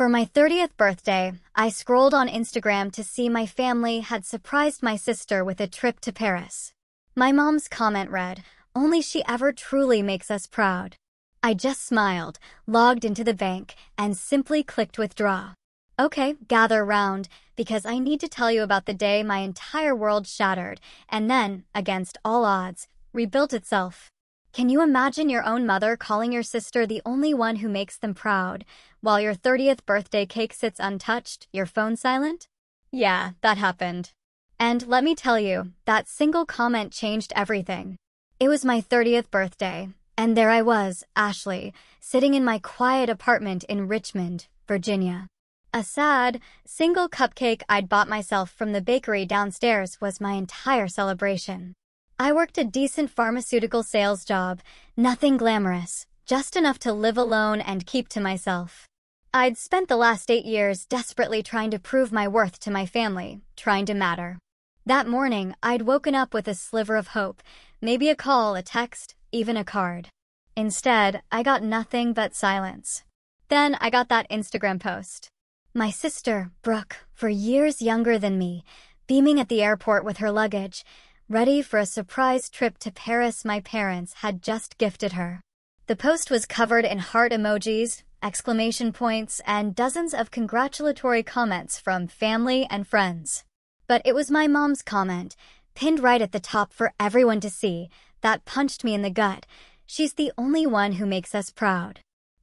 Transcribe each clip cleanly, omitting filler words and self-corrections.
For my 30th birthday, I scrolled on Instagram to see my family had surprised my sister with a trip to Paris. My mom's comment read, "Only she ever truly makes us proud." I just smiled, logged into the bank, and simply clicked withdraw. Okay, gather round, because I need to tell you about the day my entire world shattered, and then, against all odds, rebuilt itself. Can you imagine your own mother calling your sister the only one who makes them proud, while your 30th birthday cake sits untouched, your phone silent? Yeah, that happened. And let me tell you, that single comment changed everything. It was my 30th birthday, and there I was, Ashley, sitting in my quiet apartment in Richmond, Virginia. A sad, single cupcake I'd bought myself from the bakery downstairs was my entire celebration. I worked a decent pharmaceutical sales job, nothing glamorous, just enough to live alone and keep to myself. I'd spent the last 8 years desperately trying to prove my worth to my family, trying to matter. That morning, I'd woken up with a sliver of hope, maybe a call, a text, even a card. Instead, I got nothing but silence. Then I got that Instagram post. My sister, Brooke, for years younger than me, beaming at the airport with her luggage, ready for a surprise trip to Paris my parents had just gifted her. The post was covered in heart emojis, exclamation points, and dozens of congratulatory comments from family and friends. But it was my mom's comment, pinned right at the top for everyone to see, that punched me in the gut. "She's the only one who makes us proud."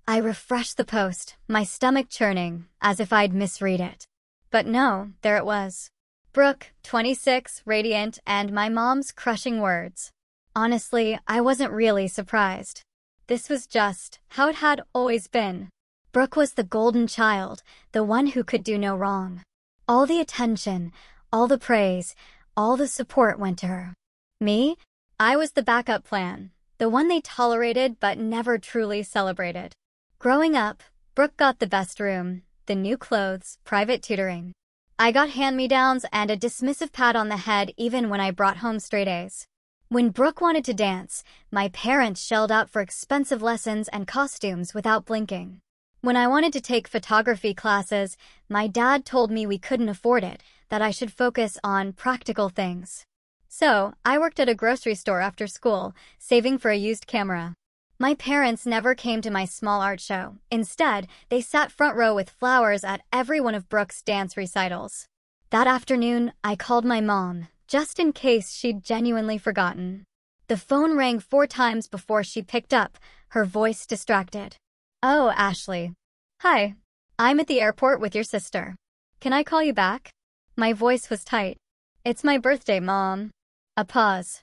I refreshed the post, my stomach churning, as if I'd misread it. But no, there it was. Brooke, 26, radiant, and my mom's crushing words. Honestly, I wasn't really surprised. This was just how it had always been. Brooke was the golden child, the one who could do no wrong. All the attention, all the praise, all the support went to her. Me? I was the backup plan, the one they tolerated but never truly celebrated. Growing up, Brooke got the best room, the new clothes, private tutoring. I got hand-me-downs and a dismissive pat on the head even when I brought home straight A's. When Brooke wanted to dance, my parents shelled out for expensive lessons and costumes without blinking. When I wanted to take photography classes, my dad told me we couldn't afford it, that I should focus on practical things. So, I worked at a grocery store after school, saving for a used camera. My parents never came to my small art show. Instead, they sat front row with flowers at every one of Brooke's dance recitals. That afternoon, I called my mom, just in case she'd genuinely forgotten. The phone rang 4 times before she picked up, her voice distracted. "Oh, Ashley. Hi. I'm at the airport with your sister. Can I call you back?" My voice was tight. "It's my birthday, Mom." A pause.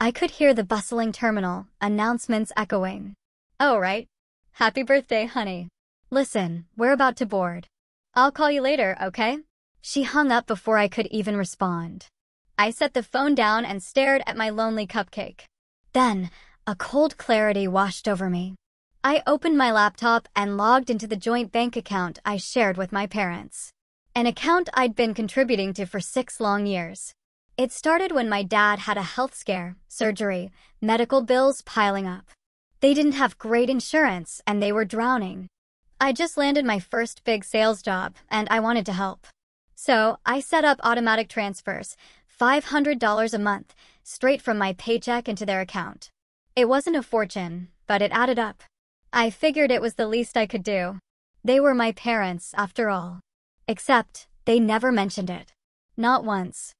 I could hear the bustling terminal, announcements echoing. "Oh, right. Happy birthday, honey. Listen, we're about to board. I'll call you later, okay?" She hung up before I could even respond. I set the phone down and stared at my lonely cupcake. Then, a cold clarity washed over me. I opened my laptop and logged into the joint bank account I shared with my parents. An account I'd been contributing to for 6 long years. It started when my dad had a health scare, surgery, medical bills piling up. They didn't have great insurance, and they were drowning. I just landed my first big sales job, and I wanted to help. So, I set up automatic transfers, $500 a month, straight from my paycheck into their account. It wasn't a fortune, but it added up. I figured it was the least I could do. They were my parents, after all. Except, they never mentioned it. Not once.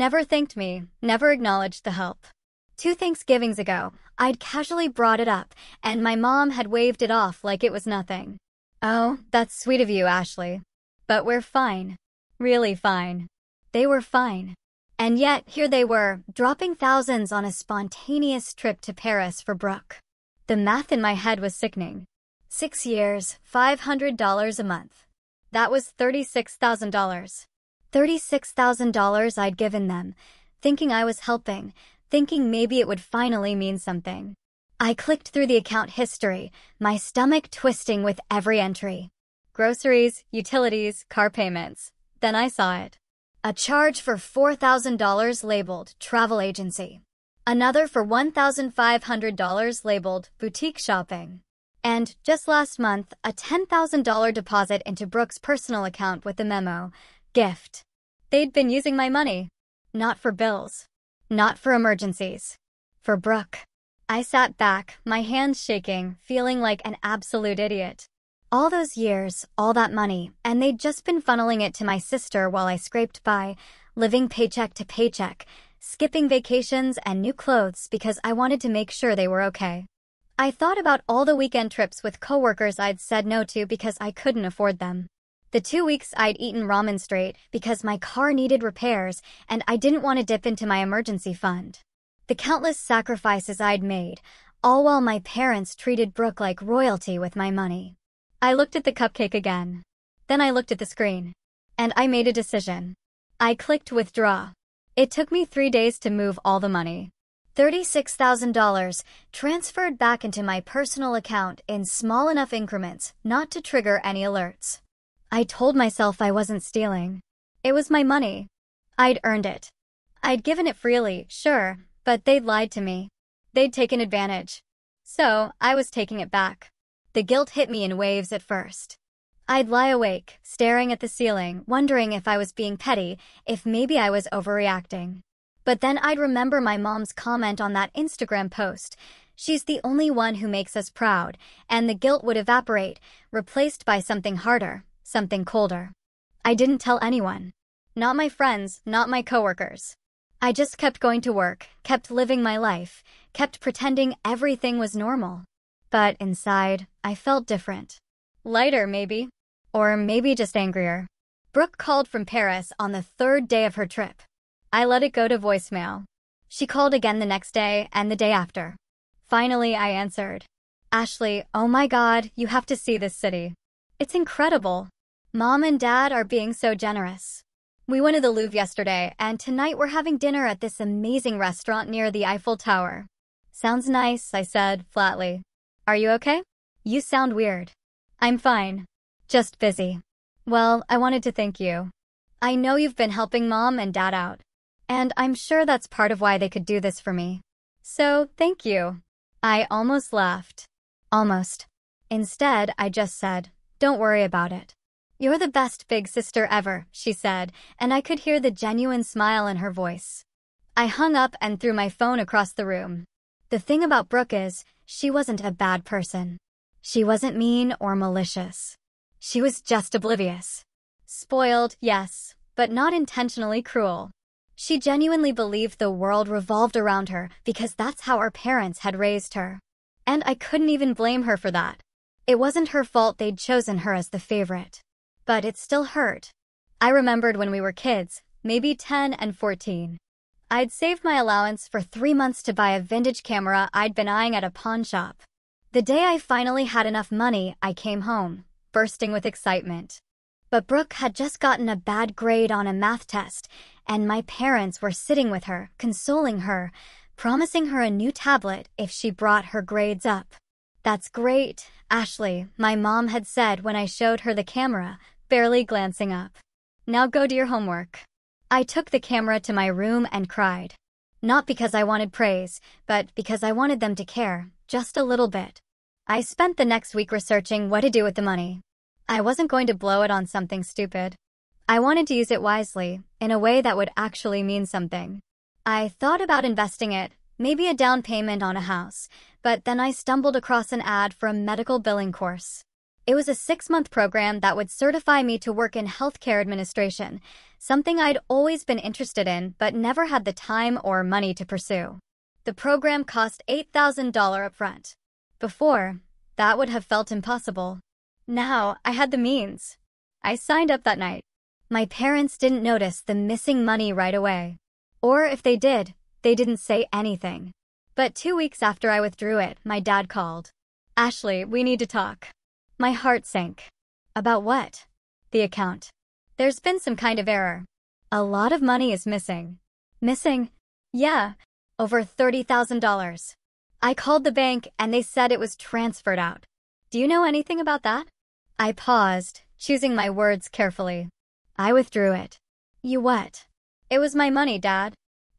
Never thanked me, never acknowledged the help. 2 Thanksgivings ago, I'd casually brought it up, and my mom had waved it off like it was nothing. "Oh, that's sweet of you, Ashley. But we're fine. Really fine." They were fine. And yet, here they were, dropping thousands on a spontaneous trip to Paris for Brooke. The math in my head was sickening. 6 years, $500 a month. That was $36,000. $36,000 I'd given them, thinking I was helping, thinking maybe it would finally mean something. I clicked through the account history, my stomach twisting with every entry. Groceries, utilities, car payments. Then I saw it. A charge for $4,000 labeled travel agency. Another for $1,500 labeled boutique shopping. And just last month, a $10,000 deposit into Brooke's personal account with the memo, gift. They'd been using my money. Not for bills. Not for emergencies. For Brooke. I sat back, my hands shaking, feeling like an absolute idiot. All those years, all that money, and they'd just been funneling it to my sister while I scraped by, living paycheck to paycheck, skipping vacations and new clothes because I wanted to make sure they were okay. I thought about all the weekend trips with coworkers I'd said no to because I couldn't afford them. The 2 weeks I'd eaten ramen straight because my car needed repairs and I didn't want to dip into my emergency fund. The countless sacrifices I'd made, all while my parents treated Brooke like royalty with my money. I looked at the cupcake again. Then I looked at the screen. And I made a decision. I clicked withdraw. It took me 3 days to move all the money. $36,000 transferred back into my personal account in small enough increments not to trigger any alerts. I told myself I wasn't stealing. It was my money. I'd earned it. I'd given it freely, sure, but they'd lied to me. They'd taken advantage. So, I was taking it back. The guilt hit me in waves at first. I'd lie awake, staring at the ceiling, wondering if I was being petty, if maybe I was overreacting. But then I'd remember my mom's comment on that Instagram post. She's the only one who makes us proud, and the guilt would evaporate, replaced by something harder, something colder. I didn't tell anyone. Not my friends, not my coworkers. I just kept going to work, kept living my life, kept pretending everything was normal. But inside, I felt different. Lighter, maybe. Or maybe just angrier. Brooke called from Paris on the 3rd day of her trip. I let it go to voicemail. She called again the next day and the day after. Finally, I answered. Ashley, oh my God, you have to see this city. It's incredible. Mom and Dad are being so generous. We went to the Louvre yesterday, and tonight we're having dinner at this amazing restaurant near the Eiffel Tower. Sounds nice, I said, flatly. Are you okay? You sound weird. I'm fine. Just busy. Well, I wanted to thank you. I know you've been helping Mom and Dad out. And I'm sure that's part of why they could do this for me. So, thank you. I almost laughed. Almost. Instead, I just said, don't worry about it. You're the best big sister ever, she said, and I could hear the genuine smile in her voice. I hung up and threw my phone across the room. The thing about Brooke is, she wasn't a bad person. She wasn't mean or malicious. She was just oblivious. Spoiled, yes, but not intentionally cruel. She genuinely believed the world revolved around her because that's how her parents had raised her. And I couldn't even blame her for that. It wasn't her fault they'd chosen her as the favorite. But it still hurt. I remembered when we were kids, maybe 10 and 14. I'd saved my allowance for 3 months to buy a vintage camera I'd been eyeing at a pawn shop. The day I finally had enough money, I came home, bursting with excitement. But Brooke had just gotten a bad grade on a math test, and my parents were sitting with her, consoling her, promising her a new tablet if she brought her grades up. That's great, Ashley, my mom had said when I showed her the camera, barely glancing up. Now go do your homework. I took the camera to my room and cried. Not because I wanted praise, but because I wanted them to care, just a little bit. I spent the next week researching what to do with the money. I wasn't going to blow it on something stupid. I wanted to use it wisely, in a way that would actually mean something. I thought about investing it, maybe a down payment on a house, but then I stumbled across an ad for a medical billing course. It was a 6-month program that would certify me to work in healthcare administration, something I'd always been interested in but never had the time or money to pursue. The program cost $8,000 upfront. Before, that would have felt impossible. Now, I had the means. I signed up that night. My parents didn't notice the missing money right away. Or if they did, they didn't say anything. But 2 weeks after I withdrew it, my dad called. Ashley, we need to talk. My heart sank. About what? The account. There's been some kind of error. A lot of money is missing. Missing? Yeah, over $30,000. I called the bank and they said it was transferred out. Do you know anything about that? I paused, choosing my words carefully. I withdrew it. You what? It was my money, Dad.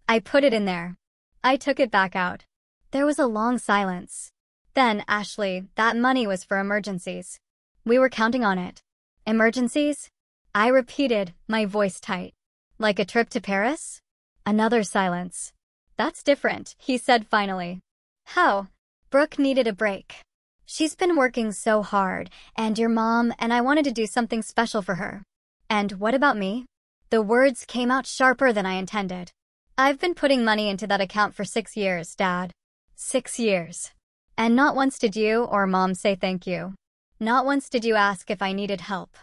I put it in there. I took it back out. There was a long silence. Then, Ashley, that money was for emergencies. We were counting on it. Emergencies? I repeated, my voice tight. Like a trip to Paris? Another silence. That's different, he said finally. How? Brooke needed a break. She's been working so hard, and your mom and I wanted to do something special for her. And what about me? The words came out sharper than I intended. I've been putting money into that account for 6 years, Dad. 6 years. And not once did you or Mom say thank you. Not once did you ask if I needed help.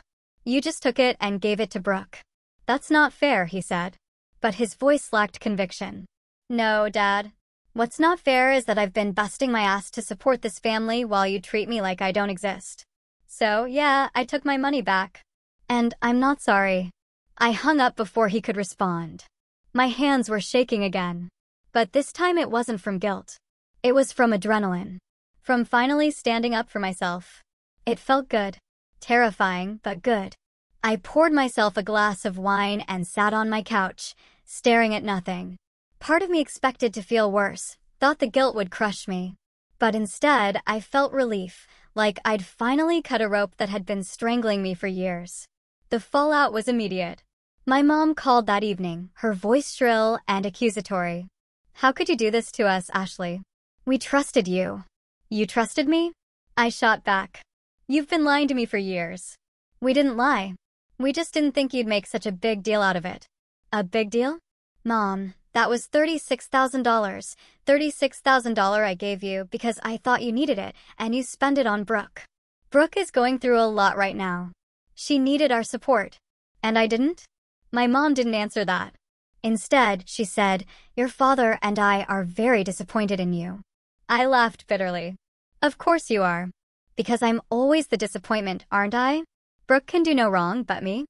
You just took it and gave it to Brooke. That's not fair, he said. But his voice lacked conviction. No, Dad. What's not fair is that I've been busting my ass to support this family while you treat me like I don't exist. So, yeah, I took my money back. And I'm not sorry. I hung up before he could respond. My hands were shaking again. But this time it wasn't from guilt. It was from adrenaline. From finally standing up for myself. It felt good. Terrifying, but good. I poured myself a glass of wine and sat on my couch, staring at nothing. Part of me expected to feel worse, thought the guilt would crush me. But instead, I felt relief, like I'd finally cut a rope that had been strangling me for years. The fallout was immediate. My mom called that evening, her voice shrill and accusatory. How could you do this to us, Ashley? We trusted you. You trusted me? I shot back. You've been lying to me for years. We didn't lie. We just didn't think you'd make such a big deal out of it. A big deal? Mom, that was $36,000. $36,000 I gave you because I thought you needed it, and you spent it on Brooke. Brooke is going through a lot right now. She needed our support. And I didn't? My mom didn't answer that. Instead, she said, your father and I are very disappointed in you. I laughed bitterly. Of course you are. Because I'm always the disappointment, aren't I? Brooke can do no wrong but me.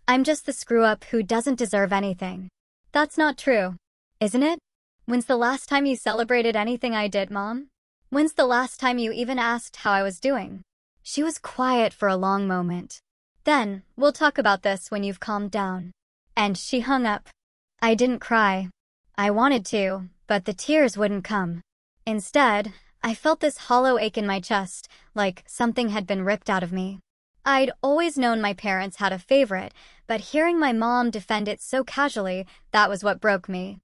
I'm just the screw-up who doesn't deserve anything. That's not true, isn't it? When's the last time you celebrated anything I did, Mom? When's the last time you even asked how I was doing? She was quiet for a long moment. Then, we'll talk about this when you've calmed down. And she hung up. I didn't cry. I wanted to, but the tears wouldn't come. Instead, I felt this hollow ache in my chest, like something had been ripped out of me. I'd always known my parents had a favorite, but hearing my mom defend it so casually, that was what broke me.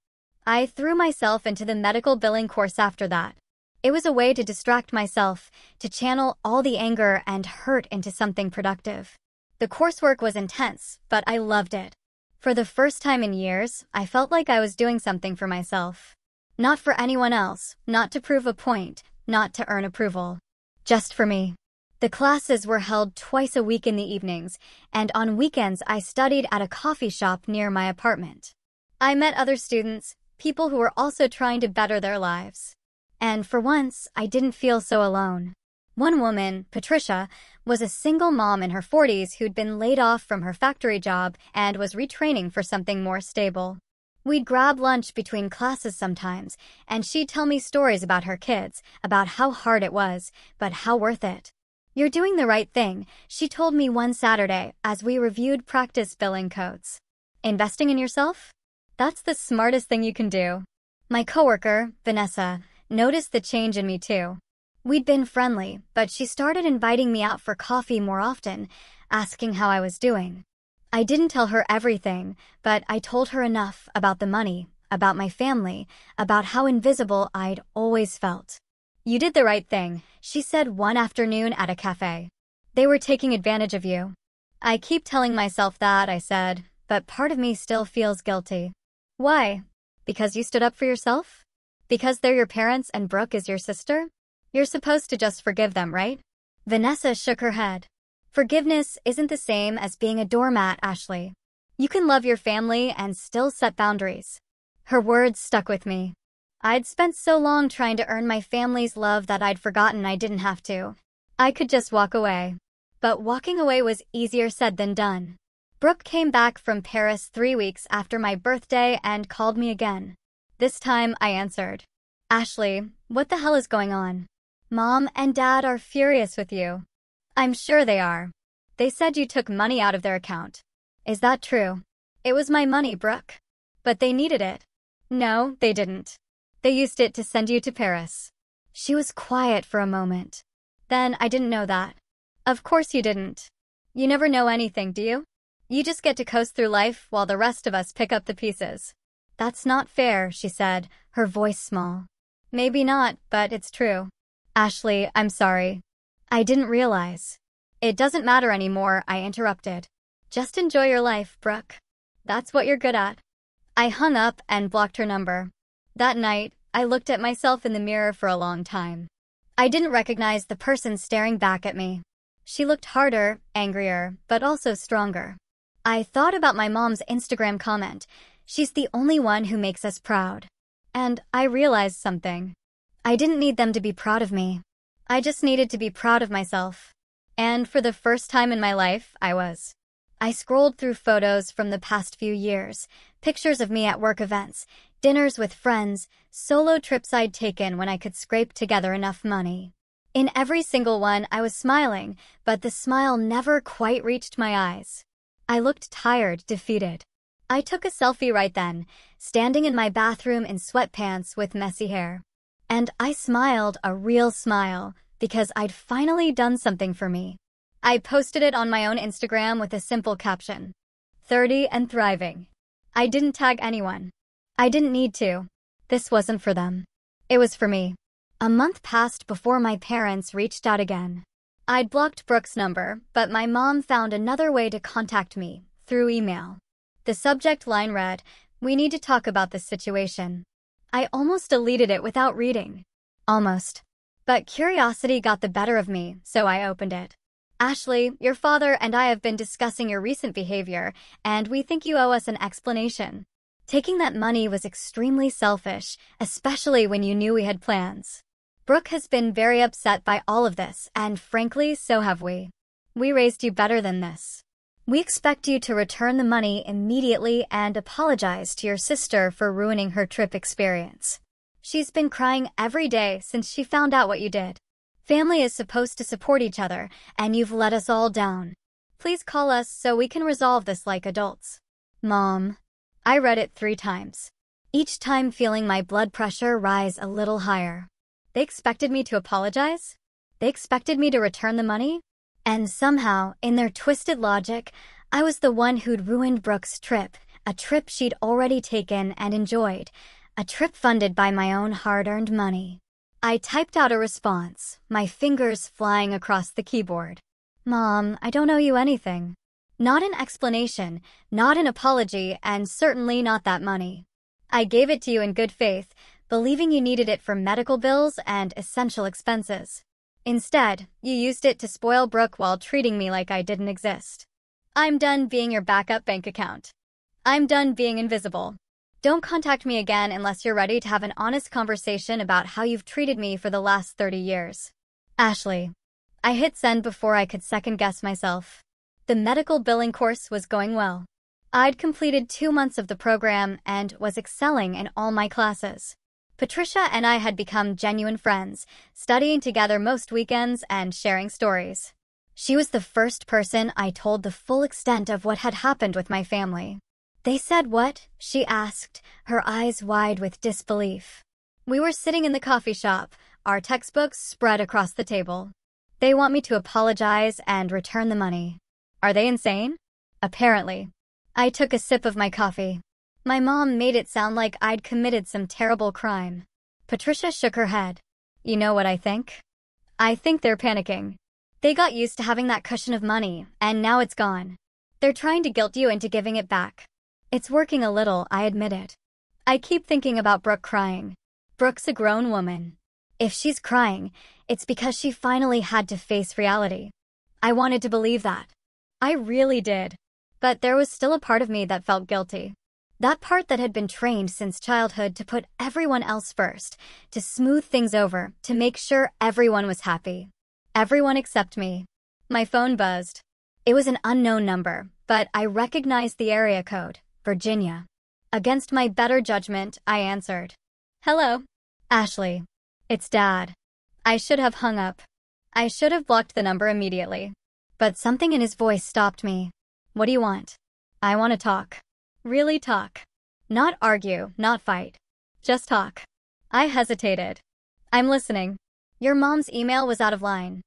I threw myself into the medical billing course after that. It was a way to distract myself, to channel all the anger and hurt into something productive. The coursework was intense, but I loved it. For the first time in years, I felt like I was doing something for myself. Not for anyone else, not to prove a point, not to earn approval. Just for me. The classes were held twice a week in the evenings, and on weekends I studied at a coffee shop near my apartment. I met other students, people who were also trying to better their lives. And for once, I didn't feel so alone. One woman, Patricia, was a single mom in her 40s who'd been laid off from her factory job and was retraining for something more stable. We'd grab lunch between classes sometimes, and she'd tell me stories about her kids, about how hard it was, but how worth it. You're doing the right thing, she told me one Saturday as we reviewed practice billing codes. Investing in yourself? That's the smartest thing you can do. My coworker, Vanessa, noticed the change in me too. We'd been friendly, but she started inviting me out for coffee more often, asking how I was doing. I didn't tell her everything, but I told her enough about the money, about my family, about how invisible I'd always felt. You did the right thing, she said one afternoon at a cafe. They were taking advantage of you. I keep telling myself that, I said, but part of me still feels guilty. Why? Because you stood up for yourself? Because they're your parents and Brooke is your sister? You're supposed to just forgive them, right? Vanessa shook her head. Forgiveness isn't the same as being a doormat, Ashley. You can love your family and still set boundaries. Her words stuck with me. I'd spent so long trying to earn my family's love that I'd forgotten I didn't have to. I could just walk away. But walking away was easier said than done. Brooke came back from Paris 3 weeks after my birthday and called me again. This time I answered. Ashley, what the hell is going on? Mom and Dad are furious with you. I'm sure they are. They said you took money out of their account. Is that true? It was my money, Brooke. But they needed it. No, they didn't. They used it to send you to Paris. She was quiet for a moment. Then I didn't know that. Of course you didn't. You never know anything, do you? You just get to coast through life while the rest of us pick up the pieces. That's not fair, she said, her voice small. Maybe not, but it's true. Ashley, I'm sorry. I didn't realize. It doesn't matter anymore, I interrupted. Just enjoy your life, Brooke. That's what you're good at. I hung up and blocked her number. That night, I looked at myself in the mirror for a long time. I didn't recognize the person staring back at me. She looked harder, angrier, but also stronger. I thought about my mom's Instagram comment. She's the only one who makes us proud. And I realized something. I didn't need them to be proud of me. I just needed to be proud of myself. And for the first time in my life, I was. I scrolled through photos from the past few years, pictures of me at work events, dinners with friends, solo trips I'd taken when I could scrape together enough money. In every single one, I was smiling, but the smile never quite reached my eyes. I looked tired, defeated. I took a selfie right then, standing in my bathroom in sweatpants with messy hair. And I smiled a real smile, because I'd finally done something for me. I posted it on my own Instagram with a simple caption. 30 and thriving. I didn't tag anyone. I didn't need to. This wasn't for them. It was for me. A month passed before my parents reached out again. I'd blocked Brooke's number, but my mom found another way to contact me, through email. The subject line read, "We need to talk about this situation." I almost deleted it without reading. Almost. But curiosity got the better of me, so I opened it. "Ashley, your father and I have been discussing your recent behavior, and we think you owe us an explanation. Taking that money was extremely selfish, especially when you knew we had plans. Brooke has been very upset by all of this, and frankly, so have we. We raised you better than this. We expect you to return the money immediately and apologize to your sister for ruining her trip experience. She's been crying every day since she found out what you did. Family is supposed to support each other, and you've let us all down. Please call us so we can resolve this like adults." Mom. I read it 3 times. Each time feeling my blood pressure rise a little higher. They expected me to apologize? They expected me to return the money? And somehow, in their twisted logic, I was the one who'd ruined Brooke's trip, a trip she'd already taken and enjoyed, a trip funded by my own hard-earned money. I typed out a response, my fingers flying across the keyboard. "Mom, I don't owe you anything. Not an explanation, not an apology, and certainly not that money. I gave it to you in good faith, believing you needed it for medical bills and essential expenses. Instead, you used it to spoil Brooke while treating me like I didn't exist. I'm done being your backup bank account. I'm done being invisible. Don't contact me again unless you're ready to have an honest conversation about how you've treated me for the last 30 years. Ashley." I hit send before I could second-guess myself. The medical billing course was going well. I'd completed 2 months of the program and was excelling in all my classes. Patricia and I had become genuine friends, studying together most weekends and sharing stories. She was the first person I told the full extent of what had happened with my family. "They said what?" she asked, her eyes wide with disbelief. We were sitting in the coffee shop, our textbooks spread across the table. "They want me to apologize and return the money. Are they insane?" "Apparently." I took a sip of my coffee. My mom made it sound like I'd committed some terrible crime. Patricia shook her head. "You know what I think? I think they're panicking. They got used to having that cushion of money, and now it's gone. They're trying to guilt you into giving it back. It's working a little, I admit it. I keep thinking about Brooke crying. Brooke's a grown woman. If she's crying, it's because she finally had to face reality. I wanted to believe that. I really did. But there was still a part of me that felt guilty. That part that had been trained since childhood to put everyone else first, to smooth things over, to make sure everyone was happy. Everyone except me. My phone buzzed. It was an unknown number, but I recognized the area code, Virginia. Against my better judgment, I answered. "Hello. Ashley. It's Dad." I should have hung up. I should have blocked the number immediately. But something in his voice stopped me. "What do you want?" "I want to talk. Really talk. Not argue, not fight. Just talk." I hesitated. I'm listening. Your mom's email was out of line.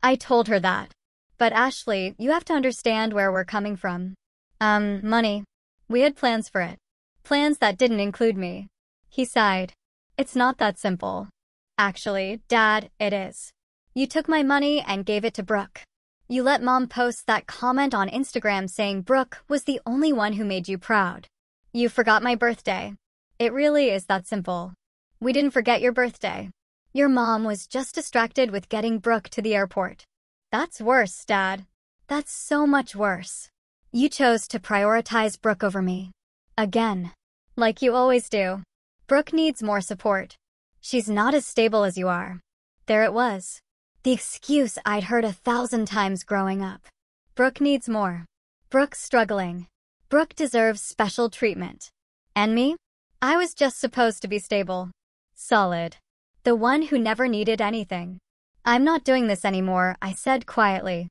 I told her that. But Ashley, you have to understand where we're coming from. Money. We had plans for it. Plans that didn't include me. He sighed. It's not that simple. Actually, Dad, it is. You took my money and gave it to Brooke. You let Mom post that comment on Instagram saying Brooke was the only one who made you proud. You forgot my birthday. It really is that simple. We didn't forget your birthday. Your mom was just distracted with getting Brooke to the airport. That's worse, Dad. That's so much worse. You chose to prioritize Brooke over me. Again. Like you always do. Brooke needs more support. She's not as stable as you are. There it was. The excuse I'd heard 1,000 times growing up. Brooke needs more. Brooke's struggling. Brooke deserves special treatment. And me? I was just supposed to be stable. Solid. The one who never needed anything. I'm not doing this anymore, I said quietly.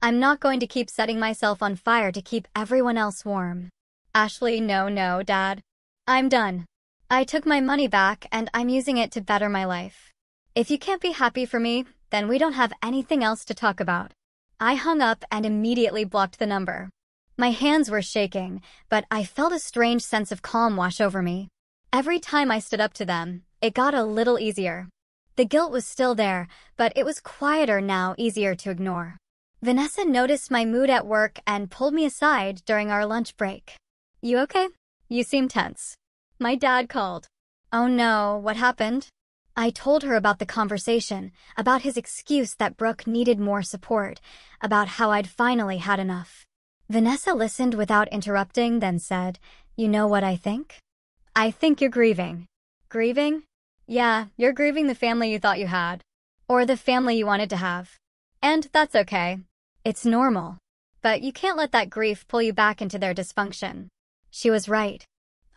I'm not going to keep setting myself on fire to keep everyone else warm. Ashley, no, Dad. I'm done. I took my money back and I'm using it to better my life. If you can't be happy for me, then we don't have anything else to talk about. I hung up and immediately blocked the number. My hands were shaking, but I felt a strange sense of calm wash over me. Every time I stood up to them, it got a little easier. The guilt was still there, but it was quieter now, easier to ignore. Vanessa noticed my mood at work and pulled me aside during our lunch break. You okay? You seem tense. My dad called. Oh no, what happened? I told her about the conversation, about his excuse that Brooke needed more support, about how I'd finally had enough. Vanessa listened without interrupting, then said, You know what I think? I think you're grieving. Grieving? Yeah, you're grieving the family you thought you had. Or the family you wanted to have. And that's okay. It's normal. But you can't let that grief pull you back into their dysfunction. She was right.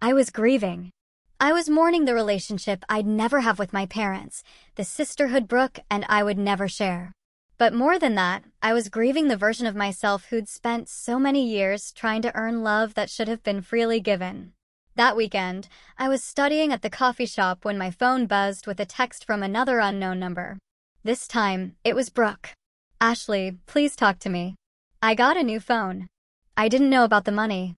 I was grieving. I was mourning the relationship I'd never have with my parents, the sisterhood Brooke and I would never share. But more than that, I was grieving the version of myself who'd spent so many years trying to earn love that should have been freely given. That weekend, I was studying at the coffee shop when my phone buzzed with a text from another unknown number. This time, it was Brooke. Ashley, please talk to me. I got a new phone. I didn't know about the money.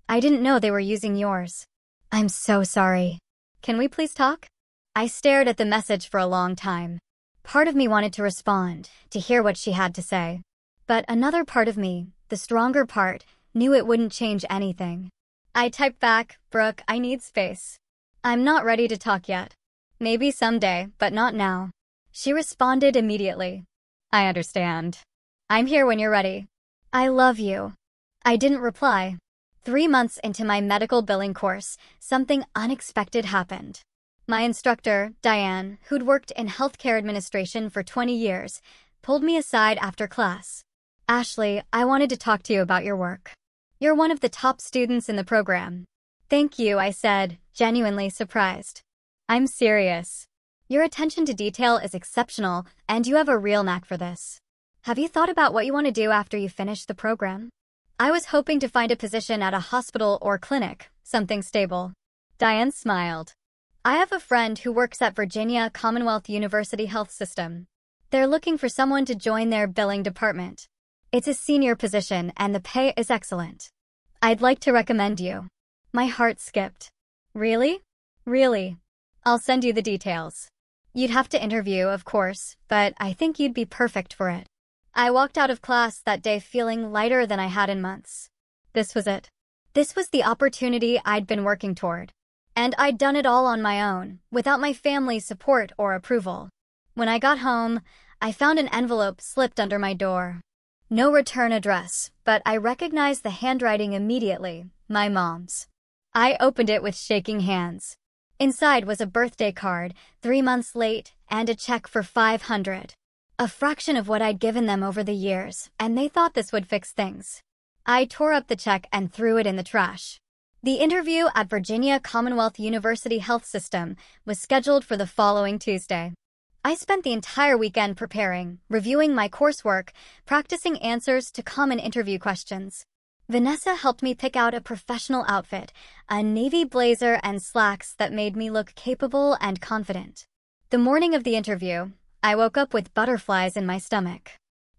I didn't know they were using yours. I'm so sorry. Can we please talk? I stared at the message for a long time. Part of me wanted to respond, to hear what she had to say. But another part of me, the stronger part, knew it wouldn't change anything. I typed back, Brooke, I need space. I'm not ready to talk yet. Maybe someday, but not now. She responded immediately. I understand. I'm here when you're ready. I love you. I didn't reply. 3 months into my medical billing course, something unexpected happened. My instructor, Diane, who'd worked in healthcare administration for 20 years, pulled me aside after class. Ashley, I wanted to talk to you about your work. You're one of the top students in the program. Thank you, I said, genuinely surprised. I'm serious. Your attention to detail is exceptional, and you have a real knack for this. Have you thought about what you want to do after you finish the program? I was hoping to find a position at a hospital or clinic, something stable. Diane smiled. I have a friend who works at Virginia Commonwealth University Health System. They're looking for someone to join their billing department. It's a senior position and the pay is excellent. I'd like to recommend you. My heart skipped. Really? Really? I'll send you the details. You'd have to interview, of course, but I think you'd be perfect for it. I walked out of class that day feeling lighter than I had in months. This was it. This was the opportunity I'd been working toward. And I'd done it all on my own, without my family's support or approval. When I got home, I found an envelope slipped under my door. No return address, but I recognized the handwriting immediately, my mom's. I opened it with shaking hands. Inside was a birthday card, 3 months late, and a check for $500. A fraction of what I'd given them over the years, and they thought this would fix things. I tore up the check and threw it in the trash. The interview at Virginia Commonwealth University Health System was scheduled for the following Tuesday. I spent the entire weekend preparing, reviewing my coursework, practicing answers to common interview questions. Vanessa helped me pick out a professional outfit, a navy blazer and slacks that made me look capable and confident. The morning of the interview, I woke up with butterflies in my stomach.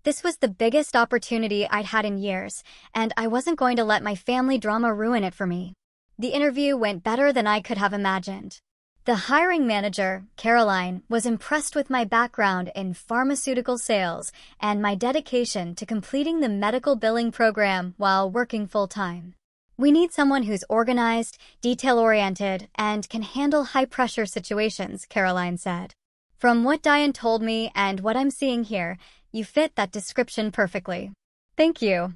This was the biggest opportunity I'd had in years, and I wasn't going to let my family drama ruin it for me. The interview went better than I could have imagined. The hiring manager, Caroline, was impressed with my background in pharmaceutical sales and my dedication to completing the medical billing program while working full-time. We need someone who's organized, detail-oriented, and can handle high-pressure situations, Caroline said. From what Diane told me and what I'm seeing here, you fit that description perfectly. Thank you.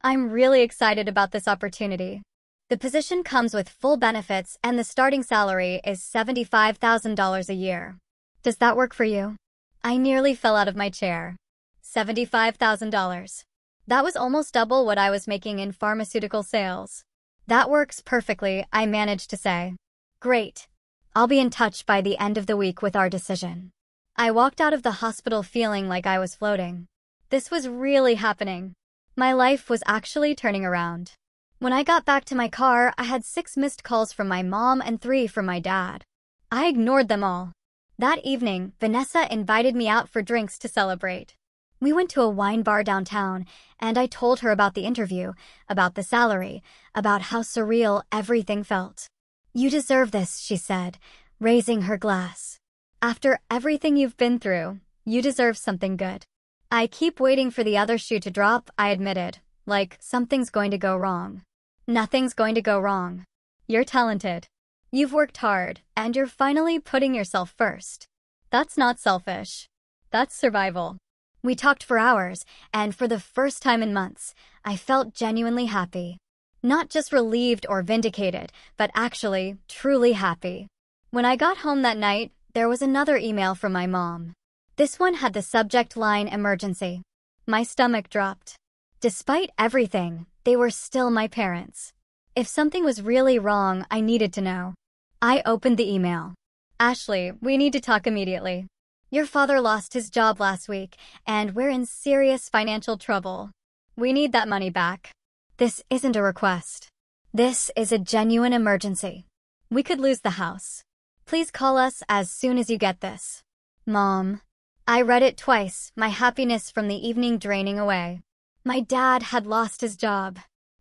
I'm really excited about this opportunity. The position comes with full benefits and the starting salary is $75,000 a year. Does that work for you? I nearly fell out of my chair. $75,000. That was almost double what I was making in pharmaceutical sales. That works perfectly, I managed to say. Great. I'll be in touch by the end of the week with our decision. I walked out of the hospital feeling like I was floating. This was really happening. My life was actually turning around. When I got back to my car, I had 6 missed calls from my mom and 3 from my dad. I ignored them all. That evening, Vanessa invited me out for drinks to celebrate. We went to a wine bar downtown, and I told her about the interview, about the salary, about how surreal everything felt. You deserve this, she said, raising her glass. After everything you've been through, you deserve something good. I keep waiting for the other shoe to drop, I admitted, like something's going to go wrong. Nothing's going to go wrong. You're talented. You've worked hard, and you're finally putting yourself first. That's not selfish. That's survival. We talked for hours, and for the first time in months, I felt genuinely happy. Not just relieved or vindicated, but actually, truly happy. When I got home that night, there was another email from my mom. This one had the subject line emergency. My stomach dropped. Despite everything, they were still my parents. If something was really wrong, I needed to know. I opened the email. Ashley, we need to talk immediately. Your father lost his job last week, and we're in serious financial trouble. We need that money back. This isn't a request. This is a genuine emergency. We could lose the house. Please call us as soon as you get this. Mom. I read it twice, my happiness from the evening draining away. My dad had lost his job.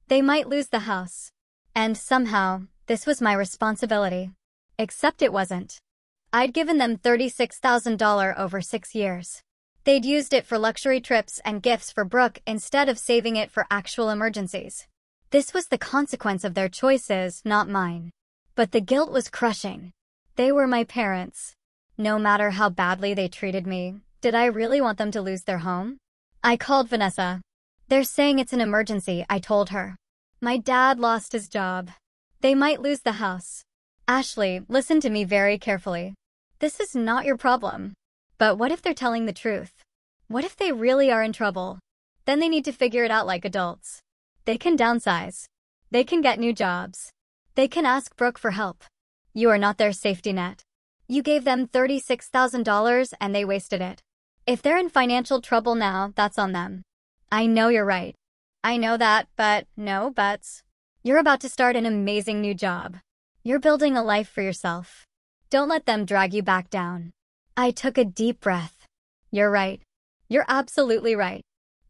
They might lose the house. And somehow, this was my responsibility. Except it wasn't. I'd given them $36,000 over 6 years. They'd used it for luxury trips and gifts for Brooke instead of saving it for actual emergencies. This was the consequence of their choices, not mine. But the guilt was crushing. They were my parents. No matter how badly they treated me, did I really want them to lose their home? I called Vanessa. They're saying it's an emergency, I told her. My dad lost his job. They might lose the house. Ashley, listen to me very carefully. This is not your problem. But what if they're telling the truth? What if they really are in trouble? Then they need to figure it out like adults. They can downsize. They can get new jobs. They can ask Brooke for help. You are not their safety net. You gave them $36,000 and they wasted it. If they're in financial trouble now, that's on them. I know you're right. I know that, but no buts. You're about to start an amazing new job. You're building a life for yourself. Don't let them drag you back down. I took a deep breath. You're right. You're absolutely right.